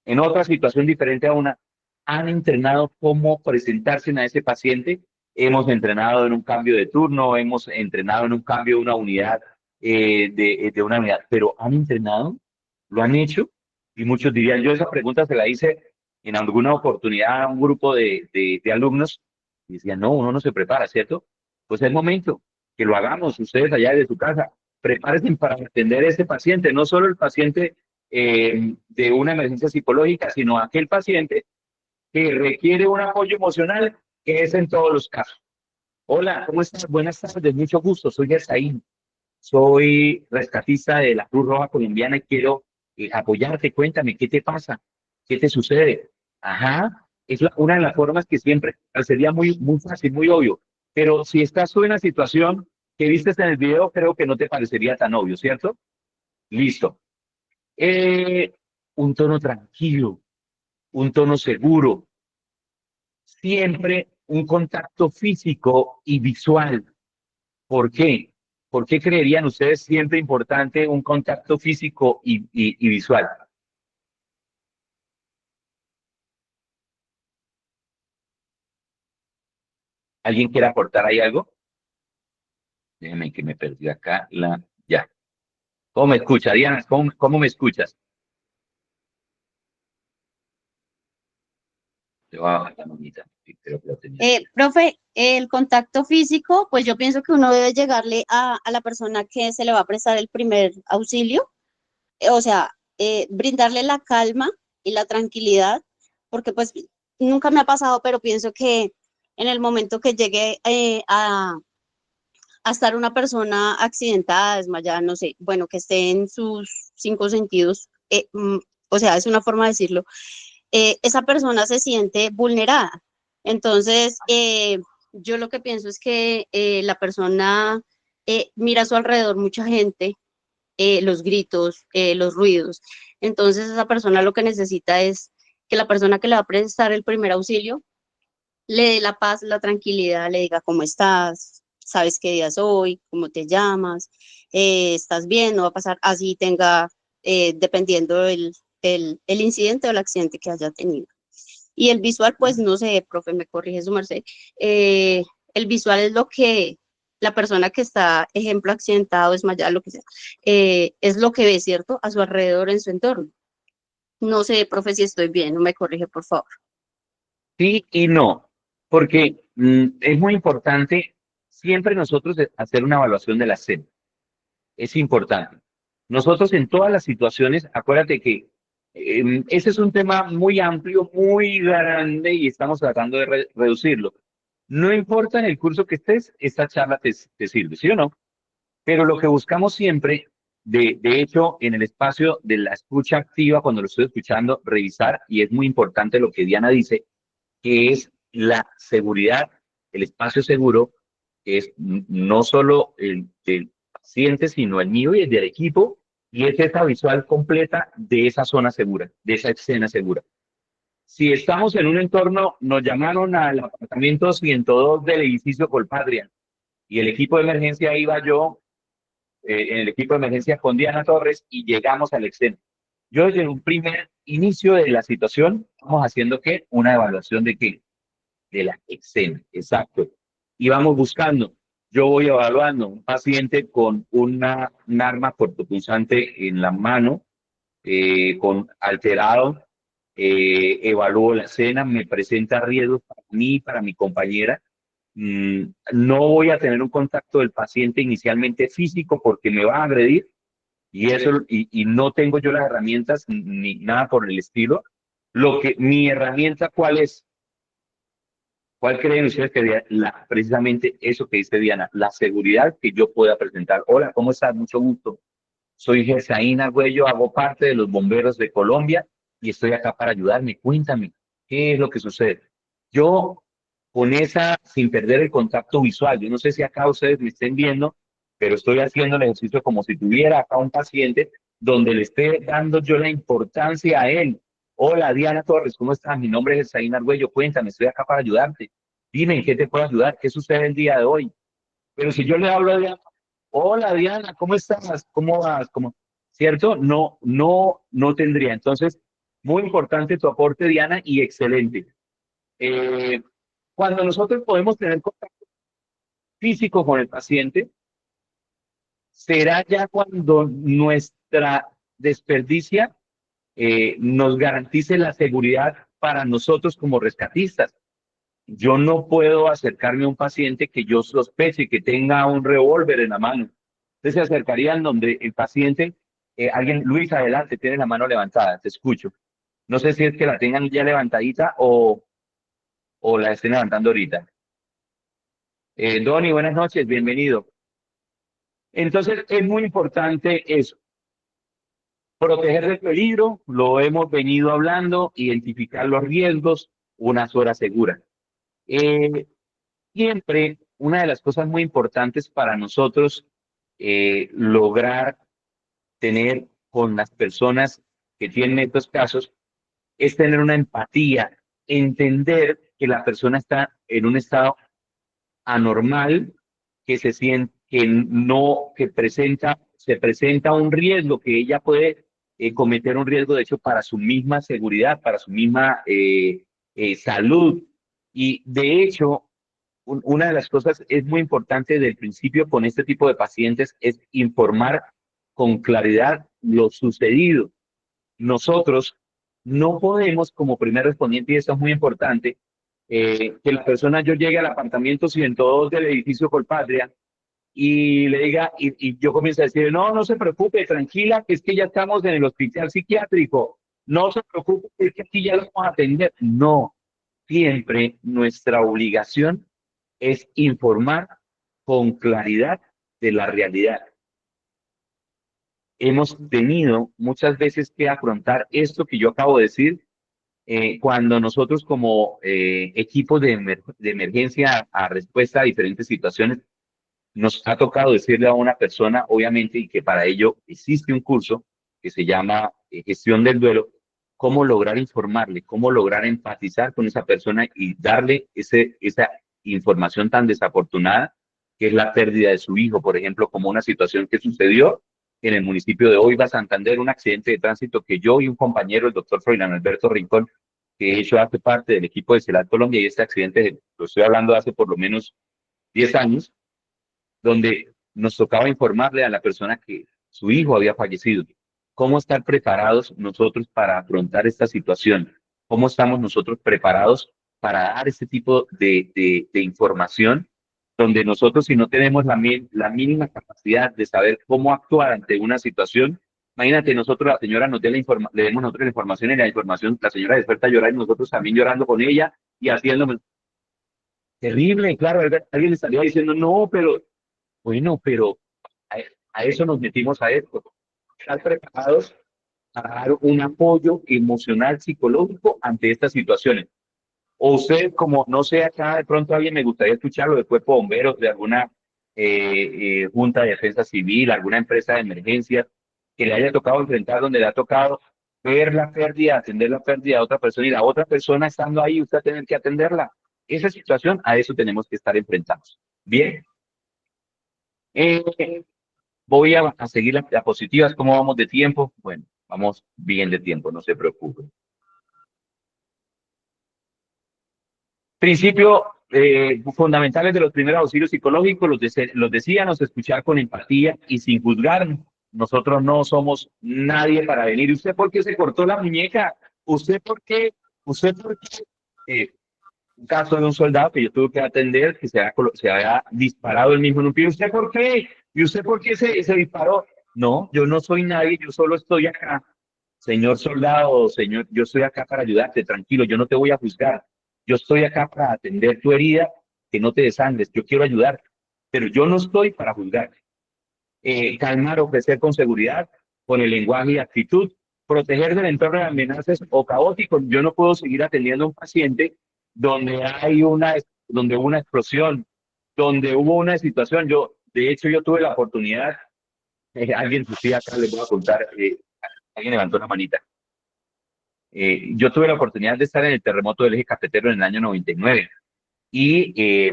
en otra situación diferente a una. Han entrenado cómo presentarse a ese paciente. Hemos entrenado en un cambio de turno, hemos entrenado en un cambio de una unidad, de una unidad, pero han entrenado, lo han hecho, y muchos dirían, yo esa pregunta se la hice en alguna oportunidad a un grupo de alumnos, y decían, no, uno no se prepara, ¿cierto? Pues es el momento que lo hagamos ustedes allá desde su casa. Prepárense para atender a ese paciente, no solo el paciente de una emergencia psicológica, sino aquel paciente que requiere un apoyo emocional, que es en todos los casos. Hola, ¿cómo estás? Buenas tardes, mucho gusto, soy Gersaín, soy rescatista de la Cruz Roja Colombiana y quiero apoyarte. Cuéntame, ¿qué te pasa? ¿Qué te sucede? Ajá, es una de las formas que siempre sería muy fácil, muy obvio, pero si estás tú en una situación que viste en el video, creo que no te parecería tan obvio, ¿cierto? Listo. Un tono tranquilo, un tono seguro, siempre un contacto físico y visual. ¿Por qué? ¿Por qué creerían ustedes siempre importante un contacto físico y visual? ¿Alguien quiere aportar ahí algo? Déjenme que me perdí acá. Ya. ¿Cómo me escuchas, Diana? ¿Cómo me escuchas? Te voy a bajar la manita. Creo que lo tenía. Profe, el contacto físico, pues yo pienso que uno debe llegarle a la persona que se le va a prestar el primer auxilio, o sea, brindarle la calma y la tranquilidad, porque pues nunca me ha pasado, pero pienso que en el momento que llegue a estar una persona accidentada, desmayada, no sé, bueno, que esté en sus 5 sentidos, o sea, es una forma de decirlo, esa persona se siente vulnerada. Entonces, yo lo que pienso es que la persona mira a su alrededor mucha gente, los gritos, los ruidos. Entonces, esa persona lo que necesita es que la persona que le va a prestar el primer auxilio le dé la paz, la tranquilidad, le diga cómo estás, sabes qué día es hoy, cómo te llamas, estás bien, no va a pasar así tenga, dependiendo el incidente o el accidente que haya tenido. Y el visual, pues no sé, profe, me corrige su merced, el visual es lo que la persona que está, ejemplo, accidentado, desmayada, lo que sea, es lo que ve, ¿cierto? A su alrededor, en su entorno. No sé, profe, si estoy bien, no me corrige, por favor. Sí y no, porque es muy importante siempre nosotros hacer una evaluación de la escena. Es importante. Nosotros en todas las situaciones, acuérdate que ese es un tema muy amplio, muy grande y estamos tratando de reducirlo. No importa en el curso que estés, esta charla te sirve, ¿sí o no? Pero lo que buscamos siempre, de hecho, en el espacio de la escucha activa, cuando lo estoy escuchando, revisar, y es muy importante lo que Diana dice, que es la seguridad, el espacio seguro, que es no solo el del paciente, sino el mío y el del equipo, y es esa visual completa de esa zona segura, de esa escena segura. Si estamos en un entorno, nos llamaron al apartamento 102 del edificio Colpatria, y el equipo de emergencia iba yo, en el equipo de emergencia con Diana Torres, y llegamos al escena. Yo desde un primer inicio de la situación, estamos haciendo ¿qué? Una evaluación de qué, de la escena, exacto. Y vamos buscando, yo voy evaluando un paciente con un arma cortopunzante en la mano, con alterado, evalúo la escena, me presenta riesgos para mí, para mi compañera. No voy a tener un contacto del paciente inicialmente físico porque me va a agredir y eso y no tengo yo las herramientas ni nada por el estilo. Mi herramienta, ¿cuál es? ¿Cuál creen ustedes que precisamente eso que dice Diana, la seguridad que yo pueda presentar? Hola, ¿cómo estás? Mucho gusto. Soy Gersaín Argüello, hago parte de los bomberos de Colombia y estoy acá para ayudarme. Cuéntame, ¿qué es lo que sucede? Yo, con esa, sin perder el contacto visual, yo no sé si acá ustedes me estén viendo, pero estoy haciendo el ejercicio como si tuviera acá un paciente donde le esté dando yo la importancia a él, Hola, Diana Torres, ¿cómo estás? Mi nombre es Esaín Argüello, cuéntame, estoy acá para ayudarte. Dime, ¿en qué te puedo ayudar? ¿Qué sucede el día de hoy? Pero si yo le hablo a Diana, hola Diana, ¿cómo estás? ¿Cómo vas? ¿Cómo? ¿Cierto? No tendría. Entonces, muy importante tu aporte, Diana, y excelente. Cuando nosotros podemos tener contacto físico con el paciente, será ya cuando nuestra desperdicia nos garantice la seguridad para nosotros como rescatistas. Yo no puedo acercarme a un paciente que yo sospeche que tenga un revólver en la mano. Entonces se acercarían donde el paciente, alguien, Luis, adelante, tiene la mano levantada, te escucho. No sé si es que la tengan ya levantadita o la estén levantando ahorita. Donny, buenas noches, bienvenido. Entonces es muy importante eso, proteger del peligro, lo hemos venido hablando, identificar los riesgos, unas horas seguras. Siempre una de las cosas muy importantes para nosotros lograr tener con las personas que tienen estos casos es tener una empatía, entender que la persona está en un estado anormal, que se siente, que no, que se presenta un riesgo, que ella puede cometer un riesgo, de hecho, para su misma seguridad, para su misma salud. Y de hecho, una de las cosas es muy importante del principio con este tipo de pacientes es informar con claridad lo sucedido. Nosotros no podemos, como primer respondiente, y esto es muy importante, que la persona, yo llegue al apartamento 102 del edificio Colpatria y le diga, y yo comienzo a decir, no se preocupe, tranquila, que es que ya estamos en el hospital psiquiátrico, no se preocupe, es que aquí ya lo vamos a atender. No, siempre nuestra obligación es informar con claridad de la realidad. Hemos tenido muchas veces que afrontar esto que yo acabo de decir cuando nosotros como equipos de emergencia a respuesta a diferentes situaciones nos ha tocado decirle a una persona, obviamente, y que para ello existe un curso que se llama Gestión del Duelo, cómo lograr informarle, cómo lograr empatizar con esa persona y darle esa información tan desafortunada que es la pérdida de su hijo, por ejemplo, como una situación que sucedió en el municipio de Oiva, Santander, un accidente de tránsito que yo y un compañero, el doctor Froilán Alberto Rincón, que de hecho hace parte del equipo de CELAT Colombia, y este accidente lo estoy hablando hace por lo menos 10 años, donde nos tocaba informarle a la persona que su hijo había fallecido. ¿Cómo estar preparados nosotros para afrontar esta situación? ¿Cómo estamos nosotros preparados para dar este tipo de información? Donde nosotros, si no tenemos la mínima capacidad de saber cómo actuar ante una situación, imagínate, nosotros, la señora nos dé le demos nosotros la información y la información, la señora despierta a llorar y nosotros también llorando con ella y haciendo terrible, claro, alguien le estaría diciendo, no, pero, bueno, pero a eso nos metimos a esto, estar preparados para dar un apoyo emocional, psicológico ante estas situaciones. O usted, como no sé, acá de pronto alguien me gustaría escucharlo de cuerpo de bomberos, de alguna junta de defensa civil, alguna empresa de emergencia que le haya tocado enfrentar, donde le ha tocado ver la pérdida, atender la pérdida de otra persona y la otra persona estando ahí, usted tener que atenderla. Esa situación, a eso tenemos que estar enfrentados. Bien. Voy a seguir las diapositivas. ¿Cómo vamos de tiempo? Bueno, vamos bien de tiempo, no se preocupe. Principios fundamentales de los primeros auxilios psicológicos, los decíamos, escuchar con empatía y sin juzgar. Nosotros no somos nadie para venir. ¿Usted por qué se cortó la muñeca? ¿Usted por qué? Un caso de un soldado que yo tuve que atender, que se había disparado él mismo en un pie. ¿Usted por qué? ¿Y usted por qué se disparó? No, yo no soy nadie, yo solo estoy acá. Señor soldado, señor, yo estoy acá para ayudarte, tranquilo, yo no te voy a juzgar. Yo estoy acá para atender tu herida, que no te desangres, yo quiero ayudarte, pero yo no estoy para juzgarte. Calmar, ofrecer con seguridad, con el lenguaje y actitud, proteger del entorno de amenazas o caóticos. Yo no puedo seguir atendiendo a un paciente donde donde hubo una explosión, donde hubo una situación. De hecho, yo tuve la oportunidad, alguien, sí, acá les voy a contar, alguien levantó la manita. Yo tuve la oportunidad de estar en el terremoto del eje cafetero en el año 99 y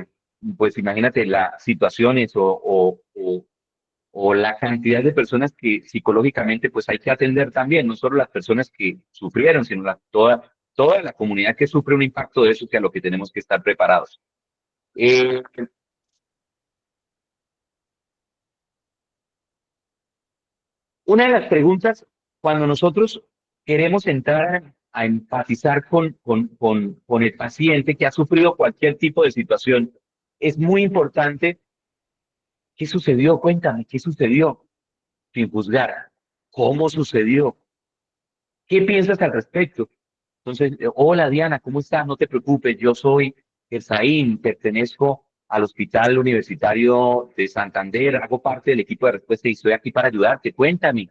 pues imagínate las situaciones o la cantidad de personas que psicológicamente pues hay que atender también, no solo las personas que sufrieron, sino toda la comunidad que sufre un impacto de eso, que a lo que tenemos que estar preparados. Una de las preguntas, cuando nosotros queremos entrar a empatizar con el paciente que ha sufrido cualquier tipo de situación, es muy importante. ¿Qué sucedió? Cuéntame, ¿qué sucedió? Sin juzgar. ¿Cómo sucedió? ¿Qué piensas al respecto? Entonces, hola Diana, ¿cómo estás? No te preocupes, yo soy Ersaín, pertenezco al Hospital Universitario de Santander, hago parte del equipo de respuesta y estoy aquí para ayudarte. Cuéntame,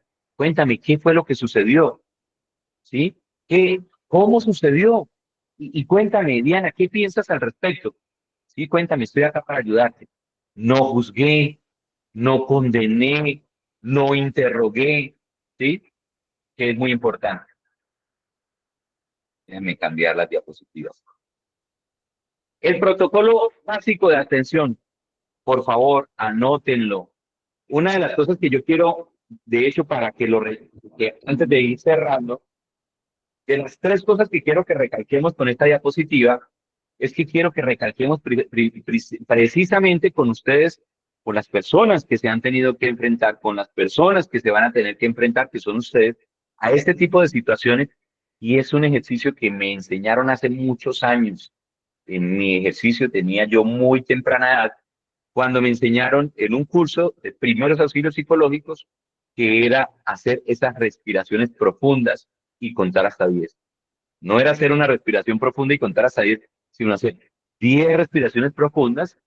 ¿qué fue lo que sucedió? ¿Sí? ¿Cómo sucedió? Y cuéntame, Diana, ¿qué piensas al respecto? Sí, cuéntame, estoy acá para ayudarte. No juzgué, no condené, no interrogué, ¿sí? Que es muy importante. Déjenme cambiar las diapositivas. El protocolo básico de atención, por favor, anótenlo. Una de las cosas que yo quiero, de hecho, para que antes de ir cerrando, de las 3 cosas que quiero que recalquemos con esta diapositiva, es que quiero que recalquemos precisamente con ustedes, con las personas que se han tenido que enfrentar, con las personas que se van a tener que enfrentar, que son ustedes, a este tipo de situaciones. Y es un ejercicio que me enseñaron hace muchos años. En mi ejercicio tenía yo muy temprana edad, cuando me enseñaron en un curso de primeros auxilios psicológicos, que era hacer esas respiraciones profundas y contar hasta 10. No era hacer una respiración profunda y contar hasta 10, sino hacer 10 respiraciones profundas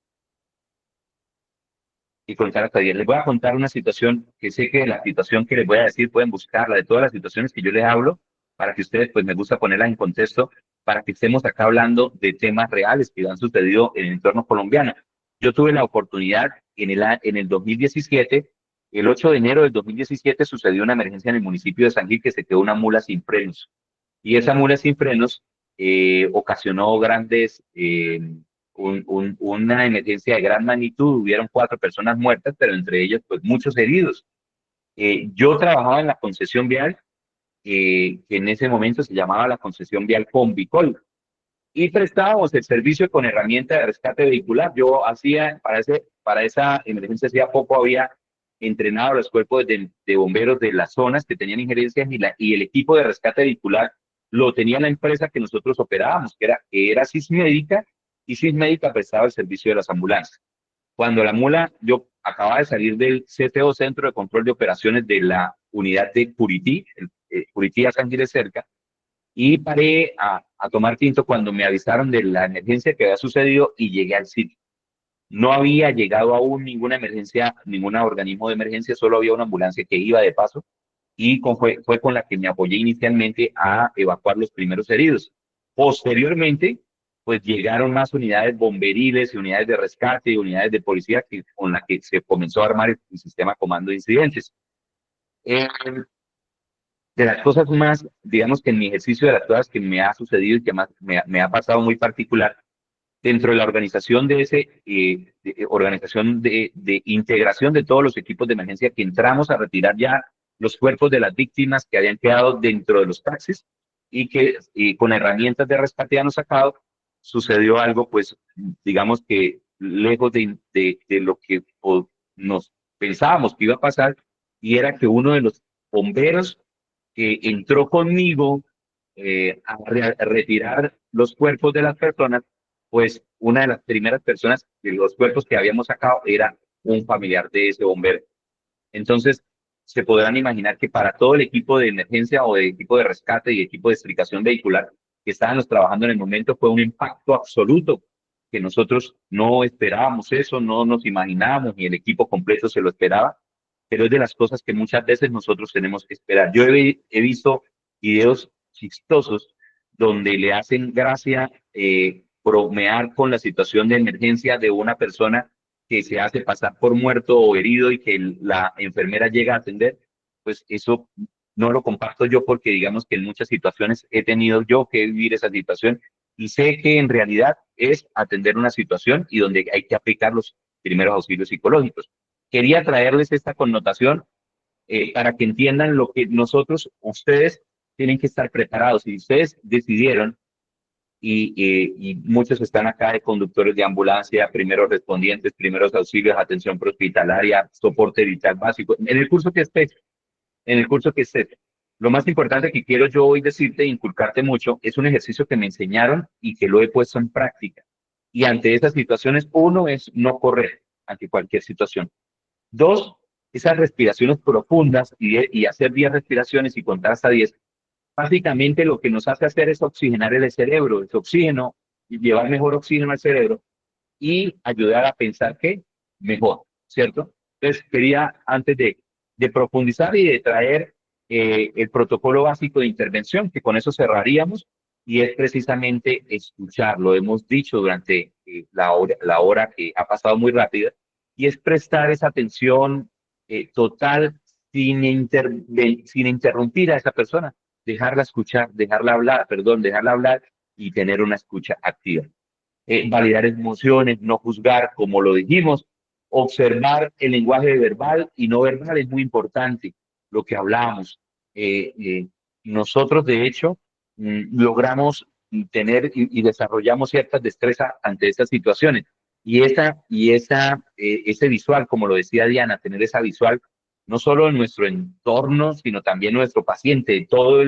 y contar hasta 10. Les voy a contar una situación que sé que la situación que les voy a decir pueden buscarla, de todas las situaciones que yo les hablo, para que ustedes, pues me gusta ponerlas en contexto, para que estemos acá hablando de temas reales que han sucedido en el entorno colombiano. Yo tuve la oportunidad en el 2017, el 8 de enero del 2017 sucedió una emergencia en el municipio de San Gil, que se quedó una mula sin frenos. Y esa mula sin frenos ocasionó una emergencia de gran magnitud. Hubieron 4 personas muertas, pero entre ellas pues muchos heridos. Yo trabajaba en la concesión vial, que en ese momento se llamaba la concesión vial Convicol, y prestábamos el servicio con herramienta de rescate vehicular. Yo hacía, para esa emergencia hacía poco había entrenado a los cuerpos de bomberos de las zonas que tenían injerencias y el equipo de rescate vehicular lo tenía la empresa que nosotros operábamos, que era Sismédica, y Sismédica prestaba el servicio de las ambulancias. Cuando la mula, yo acababa de salir del CTO, Centro de Control de Operaciones de la unidad de Curití, Curití a San Gil de cerca, y paré a tomar tinto cuando me avisaron de la emergencia que había sucedido y llegué al sitio. No había llegado aún ninguna emergencia, ningún organismo de emergencia, solo había una ambulancia que iba de paso y fue con la que me apoyé inicialmente a evacuar los primeros heridos. Posteriormente, pues llegaron más unidades bomberiles, unidades de rescate y unidades de policía con la que se comenzó a armar el sistema comando de incidentes. De las cosas más, digamos que en mi ejercicio, de las cosas que me ha sucedido y que más me ha pasado muy particular, dentro de la organización organización de integración de todos los equipos de emergencia, que entramos a retirar ya los cuerpos de las víctimas que habían quedado dentro de los taxis y que con herramientas de rescate ya nos sacado, sucedió algo, pues, digamos que lejos de lo que nos pensábamos que iba a pasar, y era que uno de los bomberos que entró conmigo a retirar los cuerpos de las personas, pues una de las primeras personas de los cuerpos que habíamos sacado era un familiar de ese bombero. Entonces, se podrán imaginar que para todo el equipo de emergencia o de equipo de rescate y equipo de extricación vehicular que estábamos trabajando en el momento, fue un impacto absoluto, que nosotros no esperábamos eso, no nos imaginábamos, ni el equipo completo se lo esperaba, pero es de las cosas que muchas veces nosotros tenemos que esperar. Yo he visto videos chistosos donde le hacen gracia bromear con la situación de emergencia de una persona que se hace pasar por muerto o herido y que la enfermera llega a atender. Pues eso no lo comparto yo porque digamos que en muchas situaciones he tenido yo que vivir esa situación y sé que en realidad es atender una situación y donde hay que aplicar los primeros auxilios psicológicos. Quería traerles esta connotación para que entiendan lo que nosotros, ustedes, tienen que estar preparados. Si ustedes decidieron, y muchos están acá de conductores de ambulancia, primeros respondientes, primeros auxilios, atención prehospitalaria, soporte vital básico, en el curso que estés, en el curso que estés. Lo más importante que quiero yo hoy decirte e inculcarte mucho es un ejercicio que me enseñaron y que lo he puesto en práctica. Y ante esas situaciones, uno es no correr ante cualquier situación. Dos, esas respiraciones profundas y hacer 10 respiraciones y contar hasta 10. Básicamente lo que nos hace hacer es oxigenar el cerebro, ese oxígeno, y llevar mejor oxígeno al cerebro y ayudar a pensar que mejor, ¿cierto? Entonces quería, antes de profundizar y de traer el protocolo básico de intervención, que con eso cerraríamos, y es precisamente escuchar, lo hemos dicho durante la hora que ha pasado muy rápida, y es prestar esa atención total sin interrumpir a esa persona, dejarla escuchar, dejarla hablar y tener una escucha activa. Validar emociones, no juzgar, como lo dijimos, observar el lenguaje verbal y no verbal es muy importante, lo que hablamos. Nosotros, de hecho, logramos tener y desarrollamos ciertas destrezas ante estas situaciones. Ese visual, como lo decía Diana, tener esa visual no solo en nuestro entorno, sino también nuestro paciente, todo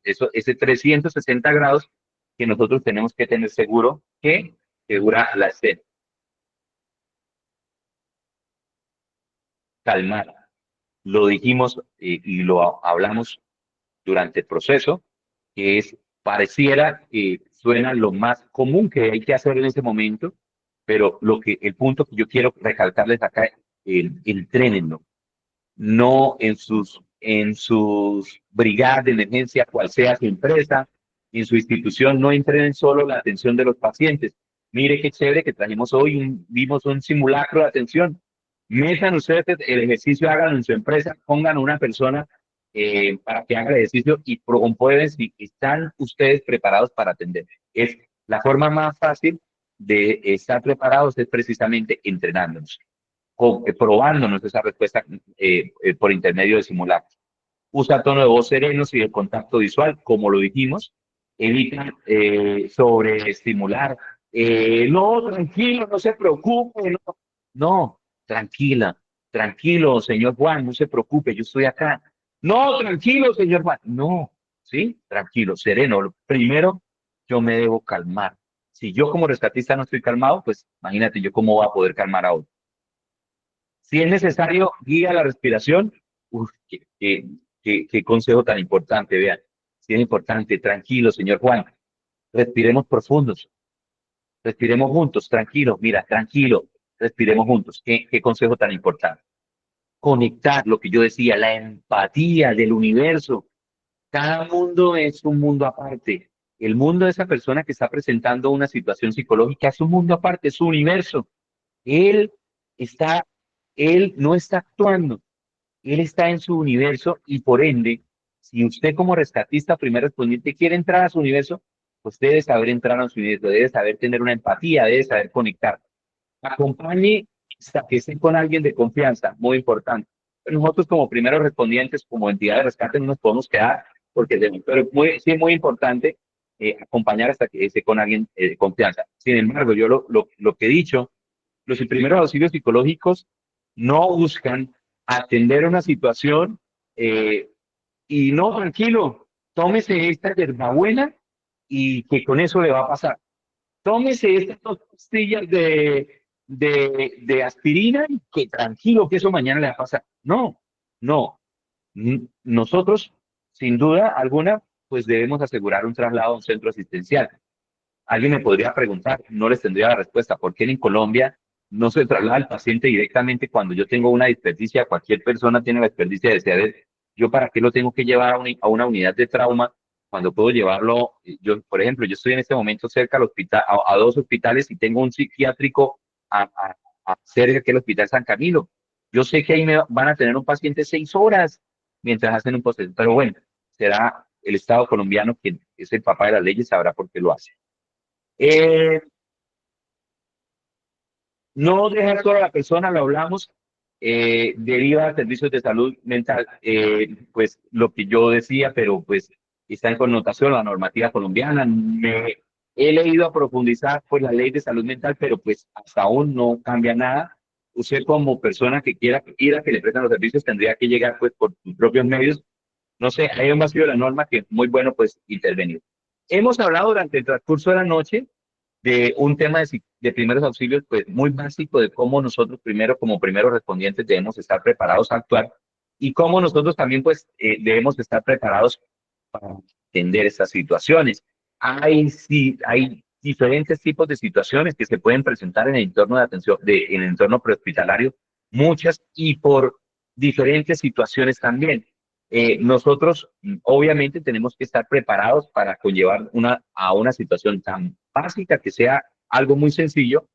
ese 360 grados que nosotros tenemos que tener seguro que dura la escena. Calmar. Lo dijimos y lo hablamos durante el proceso, que pareciera que suena lo más común que hay que hacer en ese momento, pero el punto que yo quiero recalcarles acá, entrénenlo. No en sus brigadas de emergencia, cual sea su empresa, en su institución, no entrenen solo la atención de los pacientes. Mire qué chévere que trajimos hoy, vimos un simulacro de atención. Metan ustedes el ejercicio, háganlo en su empresa, pongan una persona para que haga el ejercicio y comprueben si están ustedes preparados para atender. Es la forma más fácil de estar preparados es precisamente entrenándonos, probándonos esa respuesta por intermedio de simulacros. Usa tono de voz serenos y el contacto visual, como lo dijimos. Evita sobreestimular. No, tranquilo, no se preocupe. No, tranquila, tranquilo, señor Juan, no se preocupe, yo estoy acá. No, tranquilo, señor Juan. No, ¿sí? Tranquilo, sereno. Primero, yo me debo calmar. Si yo como rescatista no estoy calmado, pues imagínate yo cómo voy a poder calmar a otro. Si es necesario, guía la respiración. Uf, qué consejo tan importante, vean. Si es importante, tranquilo, señor Juan. Respiremos profundos. Respiremos juntos, tranquilos. Mira, tranquilo. Respiremos juntos. Qué consejo tan importante. Conectar, lo que yo decía, la empatía del universo. Cada mundo es un mundo aparte. El mundo de esa persona que está presentando una situación psicológica es un mundo aparte, es su universo. Él no está actuando, él está en su universo y por ende, si usted como rescatista primer respondiente quiere entrar a su universo, pues debe saber entrar a su universo, debe saber tener una empatía, debe saber conectar. Acompañe hasta que esté con alguien de confianza, muy importante. Nosotros como primeros respondientes, como entidad de rescate, no nos podemos quedar, pero sí es muy importante acompañar hasta que esté con alguien de confianza. Sin embargo, yo lo que he dicho, los primeros auxilios psicológicos no buscan atender una situación y no, tranquilo, tómese esta hierbabuena y que con eso le va a pasar. Tómese estas 2 pastillas de aspirina y que tranquilo, que eso mañana le va a pasar. No. Nosotros, sin duda alguna, pues debemos asegurar un traslado a un centro asistencial. Alguien me podría preguntar, no les tendría la respuesta, ¿por qué en Colombia no se traslada al paciente directamente cuando yo tengo una disperdicia? Cualquier persona tiene la disperdicia de CAD. ¿Yo para qué lo tengo que llevar a una unidad de trauma cuando puedo llevarlo? Yo, por ejemplo, yo estoy en este momento cerca al hospital, a 2 hospitales y tengo un psiquiátrico cerca del Hospital San Camilo. Yo sé que ahí me van a tener un paciente 6 horas. mientras hacen un proceso. Pero bueno, será el Estado colombiano quien es el papá de las leyes, sabrá por qué lo hace. No dejar solo a la persona, lo hablamos, deriva a servicios de salud mental, pues lo que yo decía, pero pues está en connotación la normativa colombiana. He leído a profundizar pues la ley de salud mental, pero pues hasta aún no cambia nada. Usted como persona que quiera ir a que le presten los servicios tendría que llegar pues por sus propios medios. No sé, hay un vacío de la norma que es muy bueno pues intervenir. Hemos hablado durante el transcurso de la noche de un tema de primeros auxilios, pues muy básico de cómo nosotros primero, como primeros respondientes, debemos estar preparados a actuar y cómo nosotros también, pues, debemos estar preparados para atender estas situaciones. Hay diferentes tipos de situaciones que se pueden presentar en el entorno de atención, en el entorno prehospitalario, muchas y por diferentes situaciones también. Nosotros obviamente tenemos que estar preparados para conllevar a una situación tan básica que sea algo muy sencillo,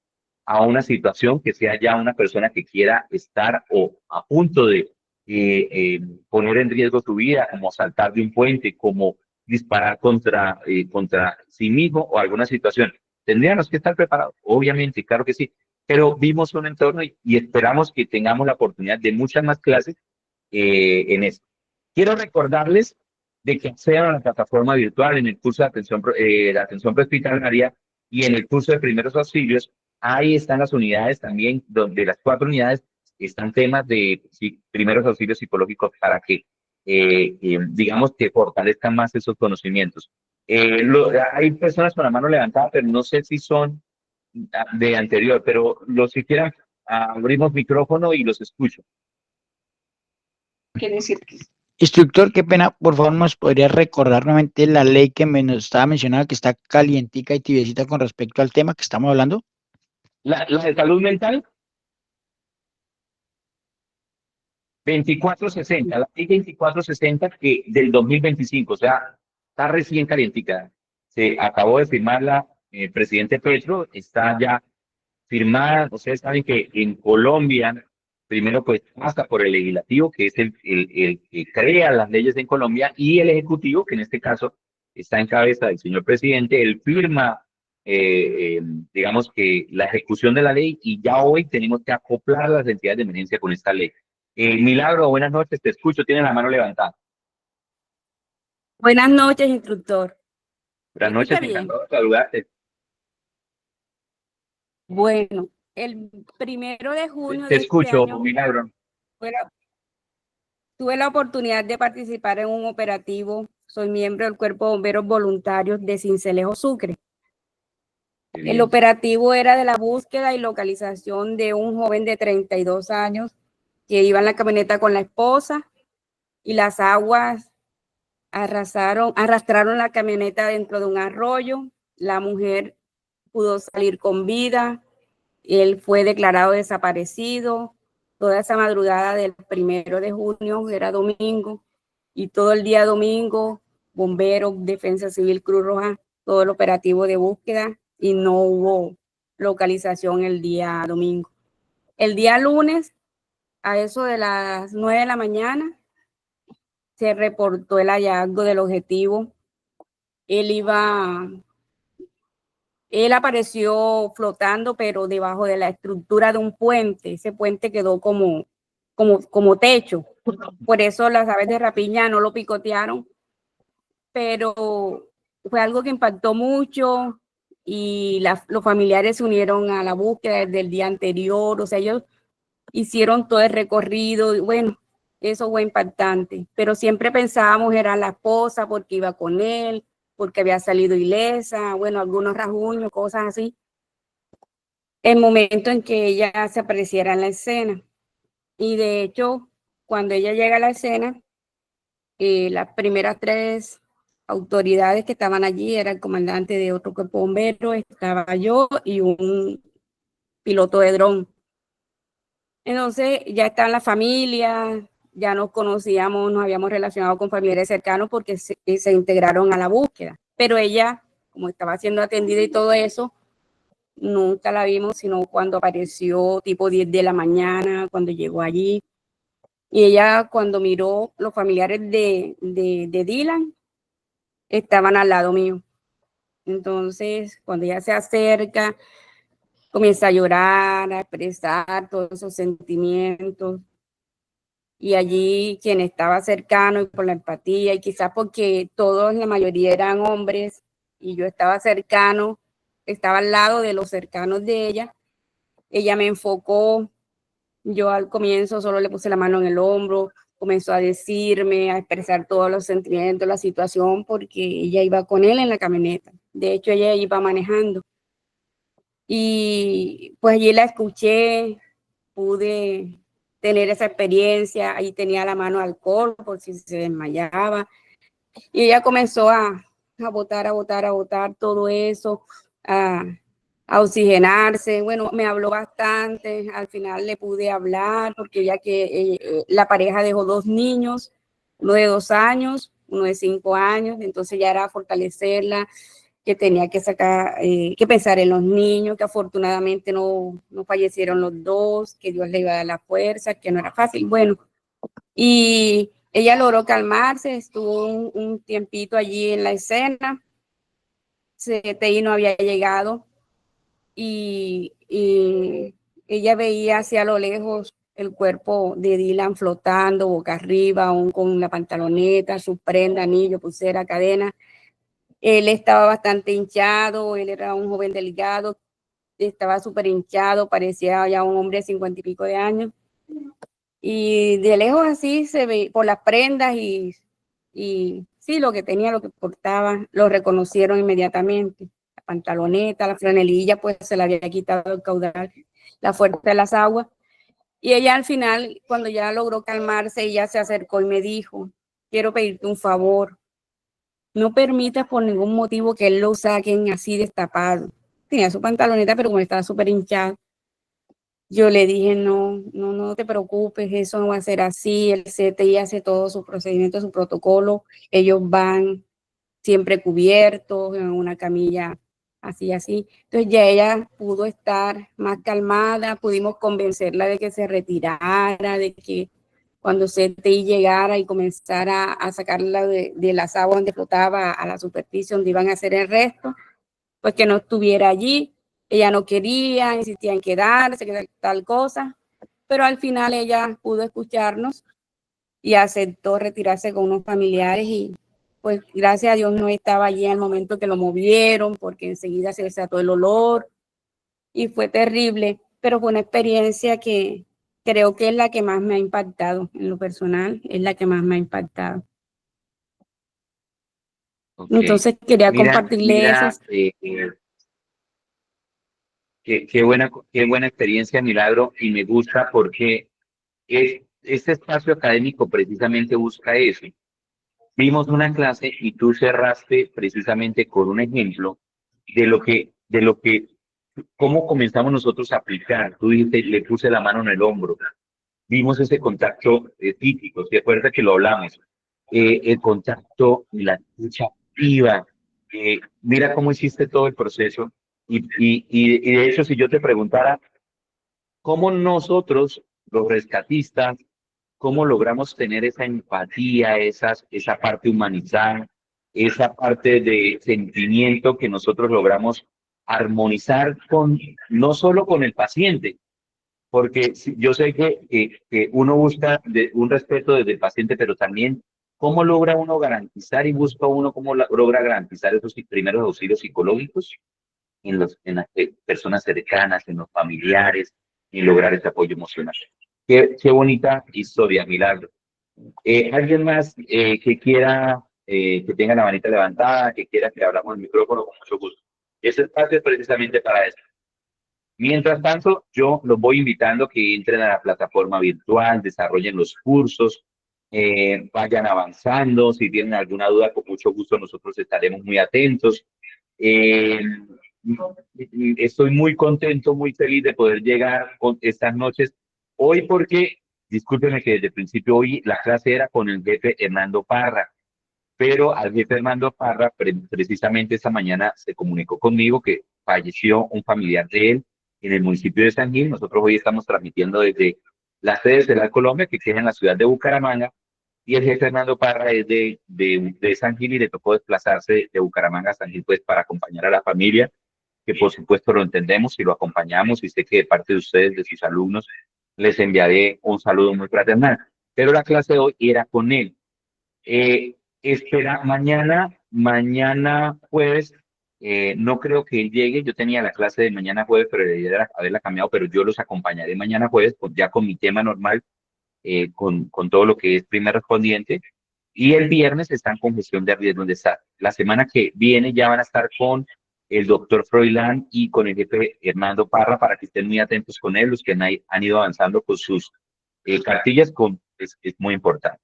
a una situación que sea ya una persona que quiera estar o a punto de poner en riesgo su vida, como saltar de un puente, como disparar contra sí mismo o alguna situación. Tendríamos que estar preparados, obviamente, claro que sí, pero vimos un entorno y esperamos que tengamos la oportunidad de muchas más clases en esto. Quiero recordarles de que accedan a la plataforma virtual en el curso de atención prehospitalaria y en el curso de primeros auxilios. Ahí están las unidades también, donde las 4 unidades están temas de primeros auxilios psicológicos para que, digamos, que fortalezcan más esos conocimientos. Hay personas con la mano levantada, pero no sé si son de anterior, pero los que quieran, abrimos micrófono y los escucho. Quiere decir que... Instructor, qué pena, por favor, ¿nos podría recordar nuevamente la ley que nos estaba mencionando, que está calientica y tibiecita con respecto al tema que estamos hablando? La de salud mental, 2460, la ley 2460 que del 2025, o sea, está recién calientica. Se acabó de firmarla el presidente Petro, está ya firmada. Ustedes saben que en Colombia, primero pues pasa por el legislativo, que es el que crea las leyes en Colombia, y el ejecutivo, que en este caso está en cabeza del señor presidente. Él firma, digamos que la ejecución de la ley, y ya hoy tenemos que acoplar las entidades de emergencia con esta ley. Milagro, buenas noches, te escucho, tienes la mano levantada. Buenas noches, instructor. Buenas noches, encantado de saludarte. Bueno, el 1 de junio Te de escucho, este año Milagro. tuve la oportunidad de participar en un operativo. Soy miembro del Cuerpo de Bomberos Voluntarios de Sincelejo, Sucre. El operativo era de la búsqueda y localización de un joven de 32 años que iba en la camioneta con la esposa, y las aguas arrastraron la camioneta dentro de un arroyo. La mujer pudo salir con vida, él fue declarado desaparecido. Toda esa madrugada del 1 de junio, era domingo, y todo el día domingo, bomberos, Defensa Civil, Cruz Roja, todo el operativo de búsqueda, y no hubo localización el día domingo. El día lunes, a eso de las 9 de la mañana, se reportó el hallazgo del objetivo. Él apareció flotando, pero debajo de la estructura de un puente. Ese puente quedó como techo. Por eso las aves de rapiña no lo picotearon, pero fue algo que impactó mucho, y los familiares se unieron a la búsqueda desde el día anterior. O sea, ellos hicieron todo el recorrido, y bueno, eso fue impactante. Pero siempre pensábamos era la esposa, porque iba con él, porque había salido ilesa, bueno, algunos rasguños, cosas así. El momento en que ella se apareciera en la escena. Y de hecho, cuando ella llega a la escena, las primeras 3 autoridades que estaban allí era el comandante de otro cuerpo bombero, estaba yo y un piloto de dron. Entonces ya están las familias, ya nos conocíamos, nos habíamos relacionado con familiares cercanos porque se integraron a la búsqueda. Pero ella, como estaba siendo atendida y todo eso, nunca la vimos, sino cuando apareció tipo 10 de la mañana, cuando llegó allí. Y ella cuando miró, los familiares de Dylan estaban al lado mío. Entonces, cuando ella se acerca, comienza a llorar, a expresar todos esos sentimientos. Y allí quien estaba cercano y por la empatía, y quizás porque todos, la mayoría eran hombres, y yo estaba cercano, estaba al lado de los cercanos de ella me enfocó. Yo al comienzo solo le puse la mano en el hombro, comenzó a decirme, a expresar todos los sentimientos, la situación, porque ella iba con él en la camioneta. De hecho, ella iba manejando. Y pues allí la escuché, pude tener esa experiencia, ahí tenía la mano alcohol por si se desmayaba. Y ella comenzó a botar todo eso, a oxigenarse. Bueno, me habló bastante, al final le pude hablar porque ya que la pareja dejó 2 niños, uno de 2 años, uno de 5 años, entonces ya era fortalecerla, que tenía que sacar, que pensar en los niños, que afortunadamente no fallecieron los 2, que Dios le iba a dar la fuerza, que no era fácil. Bueno, y ella logró calmarse, estuvo un tiempito allí en la escena, CTI no había llegado, y ella veía hacia lo lejos el cuerpo de Dylan flotando boca arriba, aún con la pantaloneta, su prenda, anillo, pulsera, cadena. Él estaba bastante hinchado, él era un joven delgado, estaba súper hinchado, parecía ya un hombre de 50 y pico de años. Y de lejos así se ve por las prendas y sí, lo que tenía, lo que portaba, lo reconocieron inmediatamente. La pantaloneta, la franelilla, pues se le había quitado el caudal, la fuerza de las aguas. Y ella al final, cuando ya logró calmarse, ella se acercó y me dijo, quiero pedirte un favor. No permitas por ningún motivo que él lo saquen así destapado. Tenía su pantaloneta, pero como estaba súper hinchado. Yo le dije, no te preocupes, eso no va a ser así. El CTI hace todo su procedimiento, su protocolo. Ellos van siempre cubiertos en una camilla así. Entonces ya ella pudo estar más calmada, pudimos convencerla de que se retirara, de que cuando CTI llegara y comenzara a sacarla de las aguas donde flotaba a la superficie donde iban a hacer el resto, pues que no estuviera allí. Ella no quería, insistía en quedarse, que tal cosa, pero al final ella pudo escucharnos y aceptó retirarse con unos familiares y pues gracias a Dios no estaba allí en el momento que lo movieron porque enseguida se desató el olor y fue terrible, pero fue una experiencia que creo que es la que más me ha impactado en lo personal, es la que más me ha impactado. Okay. Entonces quería compartirle eso. Qué buena experiencia, Milagro, y me gusta porque este espacio académico precisamente busca eso. Vimos una clase y tú cerraste precisamente con un ejemplo de lo que, cómo comenzamos nosotros a aplicar. Tú dijiste, le puse la mano en el hombro. Vimos ese contacto físico, ¿se acuerda que lo hablamos? El contacto y la escucha activa. Mira cómo hiciste todo el proceso. Y de hecho, si yo te preguntara, ¿cómo nosotros, los rescatistas, cómo logramos tener esa empatía, esa parte humanizada, esa parte de sentimiento que nosotros logramos armonizar no solo con el paciente, porque yo sé que uno busca un respeto desde el paciente, pero también cómo logra uno garantizar y busca uno cómo logra garantizar esos primeros auxilios psicológicos en las personas cercanas, en los familiares, y lograr ese apoyo emocional. Qué bonita historia, Milagro. ¿Alguien más que quiera, que tenga la manita levantada, que quiera que abramos el micrófono? Con mucho gusto. Ese espacio es precisamente para eso. Mientras tanto, yo los voy invitando a que entren a la plataforma virtual, desarrollen los cursos, vayan avanzando. Si tienen alguna duda, con mucho gusto nosotros estaremos muy atentos. Estoy muy contento, muy feliz de poder llegar con estas noches hoy porque, discúlpenme que desde el principio hoy la clase era con el jefe Hernando Parra, pero al jefe Hernando Parra precisamente esta mañana se comunicó conmigo que falleció un familiar de él en el municipio de San Gil. Nosotros hoy estamos transmitiendo desde La sede de CELAC Colombia, que queda en la ciudad de Bucaramanga, y el jefe Fernando Parra es de San Gil y le tocó desplazarse de Bucaramanga a San Gil pues para acompañar a la familia, que por supuesto lo entendemos y lo acompañamos, y sé que de parte de ustedes, de sus alumnos, les enviaré un saludo muy fraternal. Pero la clase de hoy era con él. Espera, mañana jueves, no creo que él llegue. Yo tenía la clase de mañana jueves, pero debería haberla cambiado, pero yo los acompañaré mañana jueves, ya con mi tema normal, con todo lo que es primer respondiente. Y el viernes están con gestión de riesgo, donde está. La semana que viene ya van a estar con el doctor Froilán y con el jefe Hernando Parra, para que estén muy atentos con él, los que han ido avanzando con sus cartillas, es muy importante.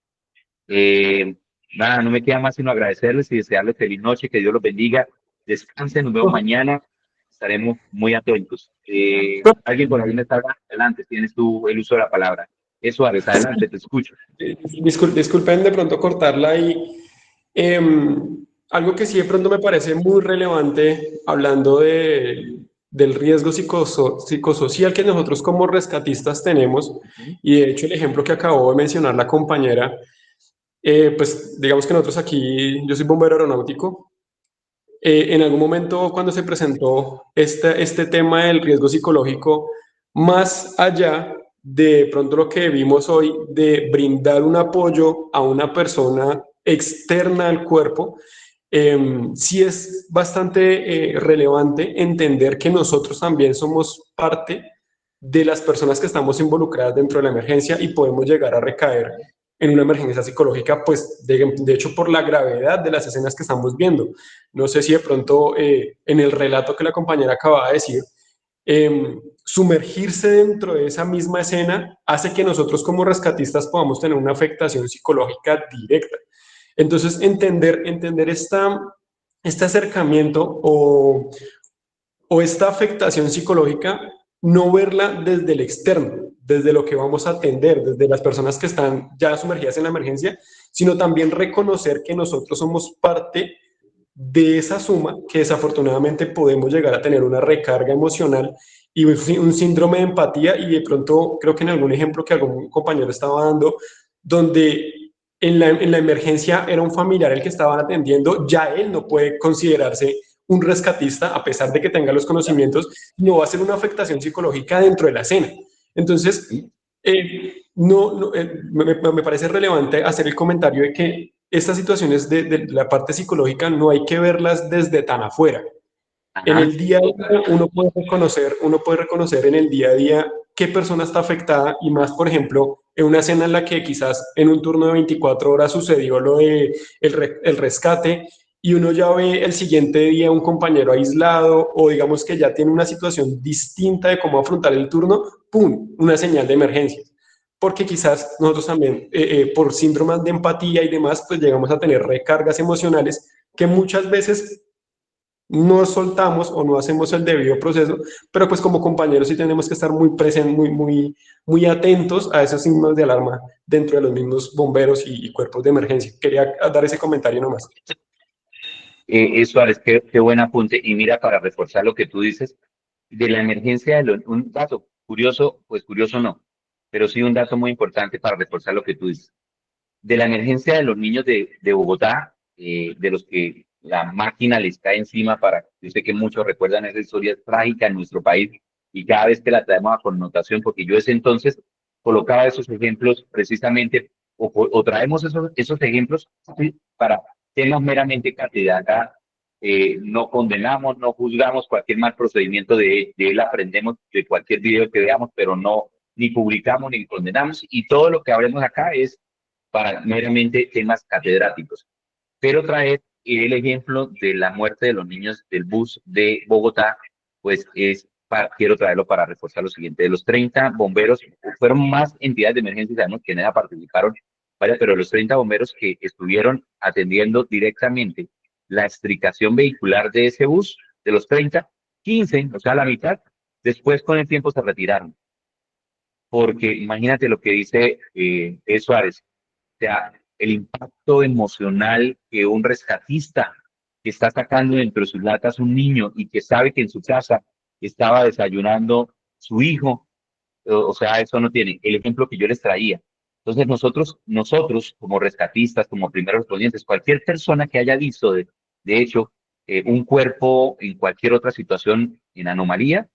Nada, no me queda más sino agradecerles y desearles feliz noche, que Dios los bendiga, descansen, nos vemos mañana, estaremos muy atentos. Alguien por ahí me está adelante, tienes tú el uso de la palabra. Eso, Ares, adelante, te escucho. Disculpen de pronto cortarla ahí. Algo que sí de pronto me parece muy relevante, hablando del riesgo psicosocial que nosotros como rescatistas tenemos, y de hecho el ejemplo que acabó de mencionar la compañera, pues digamos que nosotros aquí, yo soy bombero aeronáutico, en algún momento cuando se presentó este tema del riesgo psicológico, más allá de pronto lo que vimos hoy, de brindar un apoyo a una persona externa al cuerpo, sí es bastante relevante entender que nosotros también somos parte de las personas que estamos involucradas dentro de la emergencia y podemos llegar a recaer en una emergencia psicológica, pues de hecho por la gravedad de las escenas que estamos viendo. No sé si de pronto en el relato que la compañera acaba de decir, sumergirse dentro de esa misma escena hace que nosotros como rescatistas podamos tener una afectación psicológica directa. Entonces, entender este acercamiento o esta afectación psicológica, no verla desde el externo, desde lo que vamos a atender, desde las personas que están ya sumergidas en la emergencia, sino también reconocer que nosotros somos parte de esa suma, que desafortunadamente podemos llegar a tener una recarga emocional y un síndrome de empatía, y de pronto creo que en algún ejemplo que algún compañero estaba dando, donde en la emergencia era un familiar el que estaban atendiendo, ya él no puede considerarse un rescatista, a pesar de que tenga los conocimientos, no va a ser una afectación psicológica dentro de la escena. Entonces, me parece relevante hacer el comentario de que estas situaciones de la parte psicológica no hay que verlas desde tan afuera. En el día a día uno puede reconocer en el día a día qué persona está afectada, y más, por ejemplo, en una escena en la que quizás en un turno de 24 horas sucedió lo de el rescate, y uno ya ve el siguiente día un compañero aislado, o digamos que ya tiene una situación distinta de cómo afrontar el turno, ¡pum!, una señal de emergencia. Porque quizás nosotros también, por síndromes de empatía y demás, pues llegamos a tener recargas emocionales que muchas veces no soltamos o no hacemos el debido proceso, pero pues como compañeros sí tenemos que estar muy presentes, muy atentos a esos signos de alarma dentro de los mismos bomberos y cuerpos de emergencia. Quería dar ese comentario nomás. Suárez, qué buen apunte. Y mira, para reforzar lo que tú dices, de la emergencia, un dato curioso, pues curioso no, pero sí un dato muy importante para reforzar lo que tú dices. De la emergencia de los niños de Bogotá, de los que la máquina les cae encima, yo sé que muchos recuerdan esa historia trágica en nuestro país, y cada vez que la traemos a connotación, porque yo ese entonces colocaba esos ejemplos precisamente, o traemos esos ejemplos para temas meramente cátedra. No condenamos, no juzgamos cualquier mal procedimiento, de él aprendemos de cualquier video que veamos, pero no ni publicamos ni condenamos, y todo lo que hablemos acá es para meramente temas catedráticos. Pero traer el ejemplo de la muerte de los niños del bus de Bogotá, pues quiero traerlo para reforzar lo siguiente. De los 30 bomberos, fueron más entidades de emergencia, sabemos que en ella participaron varias, pero los 30 bomberos que estuvieron atendiendo directamente la estricación vehicular de ese bus, de los 30, 15, o sea, la mitad, después con el tiempo se retiraron. Porque imagínate lo que dice Suárez, o sea, el impacto emocional que un rescatista que está sacando dentro de sus latas un niño y que sabe que en su casa estaba desayunando su hijo, o sea, eso no tiene. El ejemplo que yo les traía. Entonces nosotros como rescatistas, como primeros respondientes, cualquier persona que haya visto, de hecho, un cuerpo en cualquier otra situación en anomalía,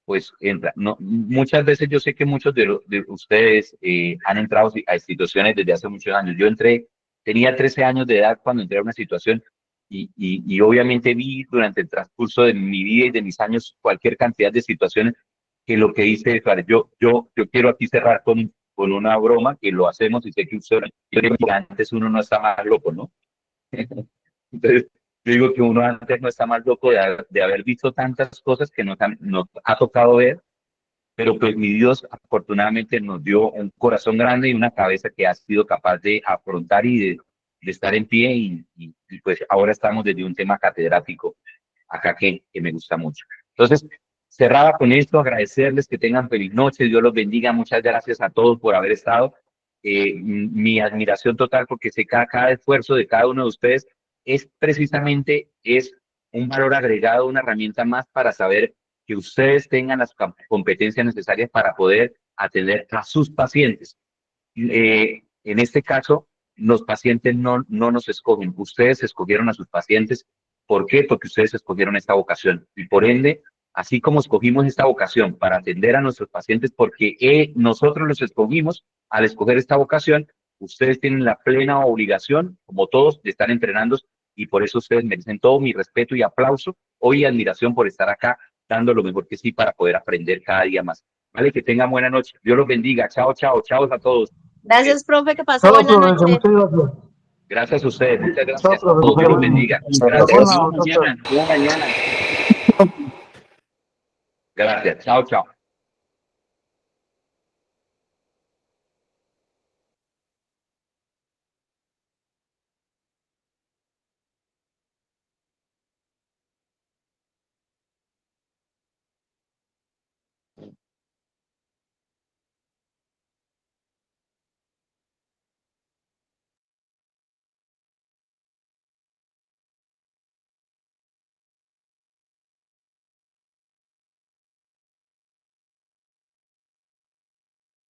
pues entra. No, muchas veces yo sé que muchos de ustedes han entrado a instituciones desde hace muchos años. Yo tenía 13 años de edad cuando entré a una situación y obviamente vi durante el transcurso de mi vida y de mis años cualquier cantidad de situaciones que lo que dice Suárez, yo quiero aquí cerrar con una broma que lo hacemos y sé que usted, yo digo que antes uno no está más loco, ¿no? Entonces, yo digo que uno antes no está más loco de haber visto tantas cosas que nos ha tocado ver, pero pues mi Dios afortunadamente nos dio un corazón grande y una cabeza que ha sido capaz de afrontar y de estar en pie y pues ahora estamos desde un tema catedrático acá que me gusta mucho. Entonces, cerraba con esto, agradecerles que tengan feliz noche, Dios los bendiga, muchas gracias a todos por haber estado. Mi admiración total porque sé que cada esfuerzo de cada uno de ustedes es precisamente un valor agregado, una herramienta más para saber que ustedes tengan las competencias necesarias para poder atender a sus pacientes. En este caso, los pacientes no nos escogen, ustedes escogieron a sus pacientes. ¿Por qué? Porque ustedes escogieron esta vocación y por ende, así como escogimos esta vocación para atender a nuestros pacientes, porque nosotros los escogimos, al escoger esta vocación, ustedes tienen la plena obligación, como todos, de estar entrenando y por eso ustedes merecen todo mi respeto y aplauso, hoy admiración por estar acá, dando lo mejor que sí para poder aprender cada día más. Vale, que tengan buena noche. Dios los bendiga. Chao, chao, chao a todos. Gracias, profe, que pase buena noche. Muchas gracias. Gracias a ustedes. Muchas gracias. Chao, profe, Dios los bendiga. Gracias. Hola, Gracias. Chao, chao.